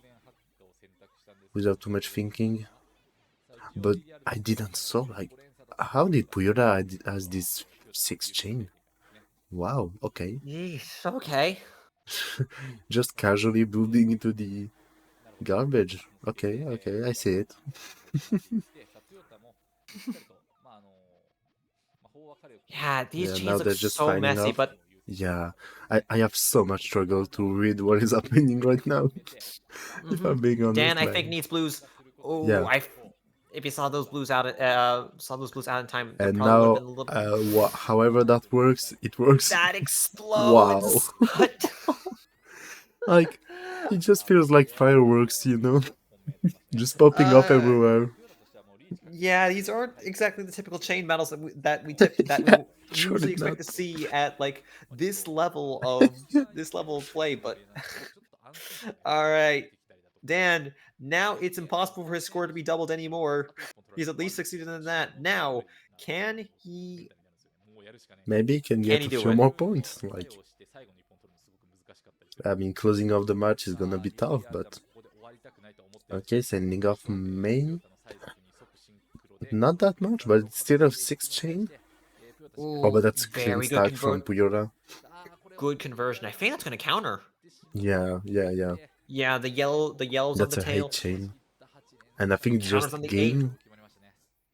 A: without too much thinking. But I didn't saw, like, how did Puyora has this 6 chain? Wow, okay.
B: Yeesh, okay.
A: Just casually building into the garbage. Okay, okay, I see it.
B: Yeah, these
A: Yeah,
B: chains
A: now
B: look
A: they're just
B: so
A: finding
B: messy,
A: off.
B: but
A: Yeah, I have so much struggle to read what is happening right now. If I'm being honest.
B: Dan, I
A: like-
B: think needs blues. Oh,
A: Yeah.
B: If you saw those blues out in time, there
A: And
B: probably
A: now,
B: would have been a little.
A: however that works, it works.
B: That explodes. But
A: Like, it just feels like fireworks, you know? Just popping up everywhere.
B: yeah, these aren't exactly the typical chain battles that we
A: Yeah,
B: we
A: surely
B: usually expect
A: not.
B: to see at like this level of play. But all right, Dan. Now it's impossible for his score to be doubled anymore. He's at least succeeded in that. Now, can he?
A: Maybe he can get
B: he
A: a
B: do
A: few
B: it?
A: more points. Like, I mean, closing off the match is gonna be tough, but okay, sending off main. Not that much, but it's still a 6 chain. Oh, but that's a clean
B: very good
A: start from Puyota.
B: good conversion. I think that's gonna counter.
A: Yeah.
B: Yeah, the yellow's on
A: That's
B: the
A: a hate
B: tail.
A: chain. And I think
B: Counters
A: just
B: on the 8.
A: game.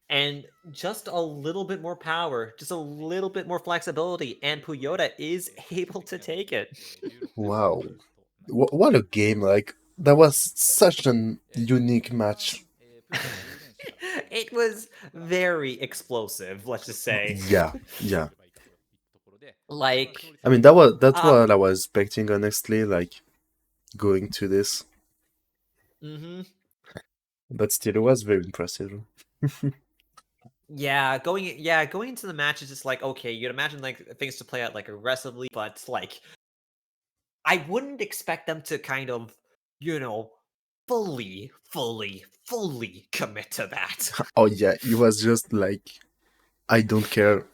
B: And just a little bit more power, just a little bit more flexibility, and Puyota is able to take it.
A: Wow. What a game. Like, that was such an unique match.
B: It was very explosive, let's just say.
A: Yeah.
B: Like,
A: I mean, that's what I was expecting, honestly, like, going to this.
B: mm-hmm.
A: But still, it was very impressive.
B: Going into the match is just like, okay, you'd imagine like things to play out like aggressively, but like I wouldn't expect them to kind of, fully commit to that.
A: Oh, yeah, it was just like, I don't care.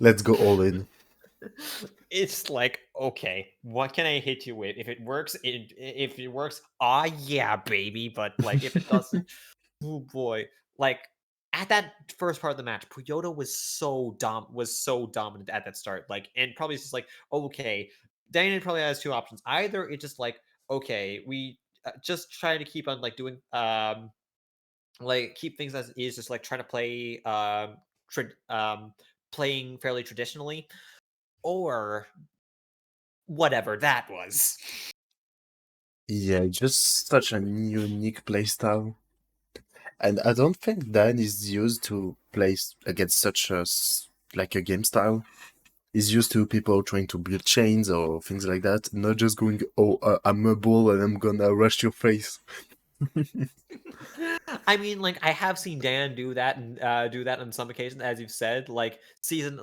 A: Let's go all in.
B: It's like, okay, what can I hit you with? If it works, yeah, baby. But like, if it doesn't, oh boy. Like at that first part of the match, Puyota was so dominant at that start. Like, and probably it's just like, okay, Daniel probably has two options. Either it's just like, okay, we just try to keep on like doing like keep things as is, just like trying to play playing fairly traditionally, or whatever that was.
A: Yeah, just such a unique playstyle. And I don't think Dan is used to play against such like a game style. He's used to people trying to build chains or things like that, not just going, oh, I'm a bull and I'm gonna rush your face.
B: I mean, like I have seen Dan do that and do that on some occasions, as you've said. Like season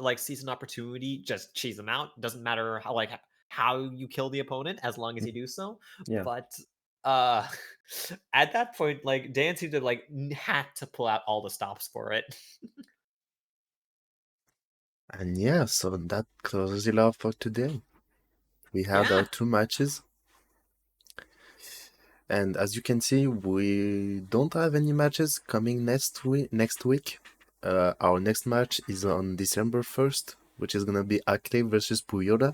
B: opportunity, just cheese them out. Doesn't matter how you kill the opponent, as long as you do so.
A: Yeah.
B: But uh, at that point, like Dan seemed to like had to pull out all the stops for it.
A: And yeah, so that closes it off for today. We had our
B: Yeah.
A: 2 matches. And as you can see, we don't have any matches coming next week. Our next match is on December 1st, which is gonna be Akle versus Puyota.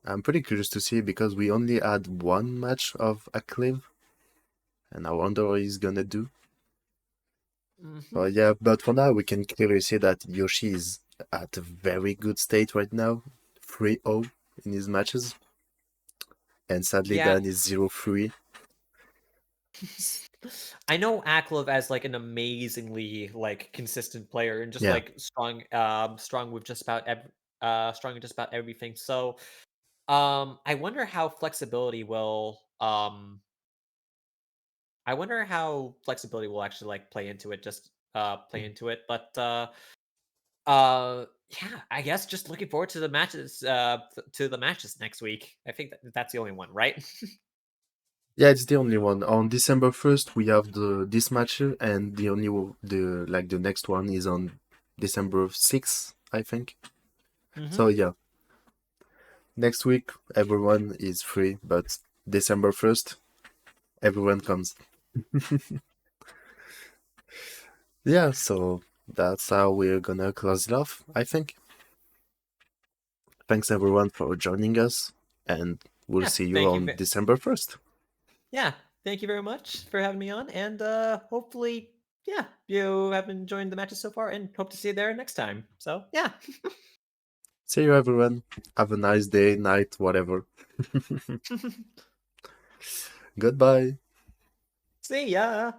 A: I'm pretty curious to see because we only had one match of Akle, and I wonder what he's gonna do. Yeah, but for now, we can clearly see that Yoshi is at a very good state right now, 3-0 in his matches. And sadly,
B: Yeah.
A: Dan is 0-3.
B: I know Aklov as like an amazingly like consistent player and just
A: Yeah.
B: like strong with just about strong with just about everything. So I wonder how flexibility will actually like play into it, just play into it. But yeah, I guess just looking forward to the matches next week. I think that's the only one, right?
A: Yeah, it's the only one. On December 1st, we have this match, and the next one is on December 6th, I think. So yeah, next week everyone is free, but December 1st, everyone comes. Yeah, so that's how we're gonna close it off, I think. Thanks everyone for joining us, and we'll
B: Yeah,
A: see you
B: thank you
A: on December 1st.
B: Yeah, thank you very much for having me on, and hopefully, yeah, you have enjoyed the matches so far, and hope to see you there next time. So, yeah.
A: See you everyone. Have a nice day, night, whatever. Goodbye.
B: See ya.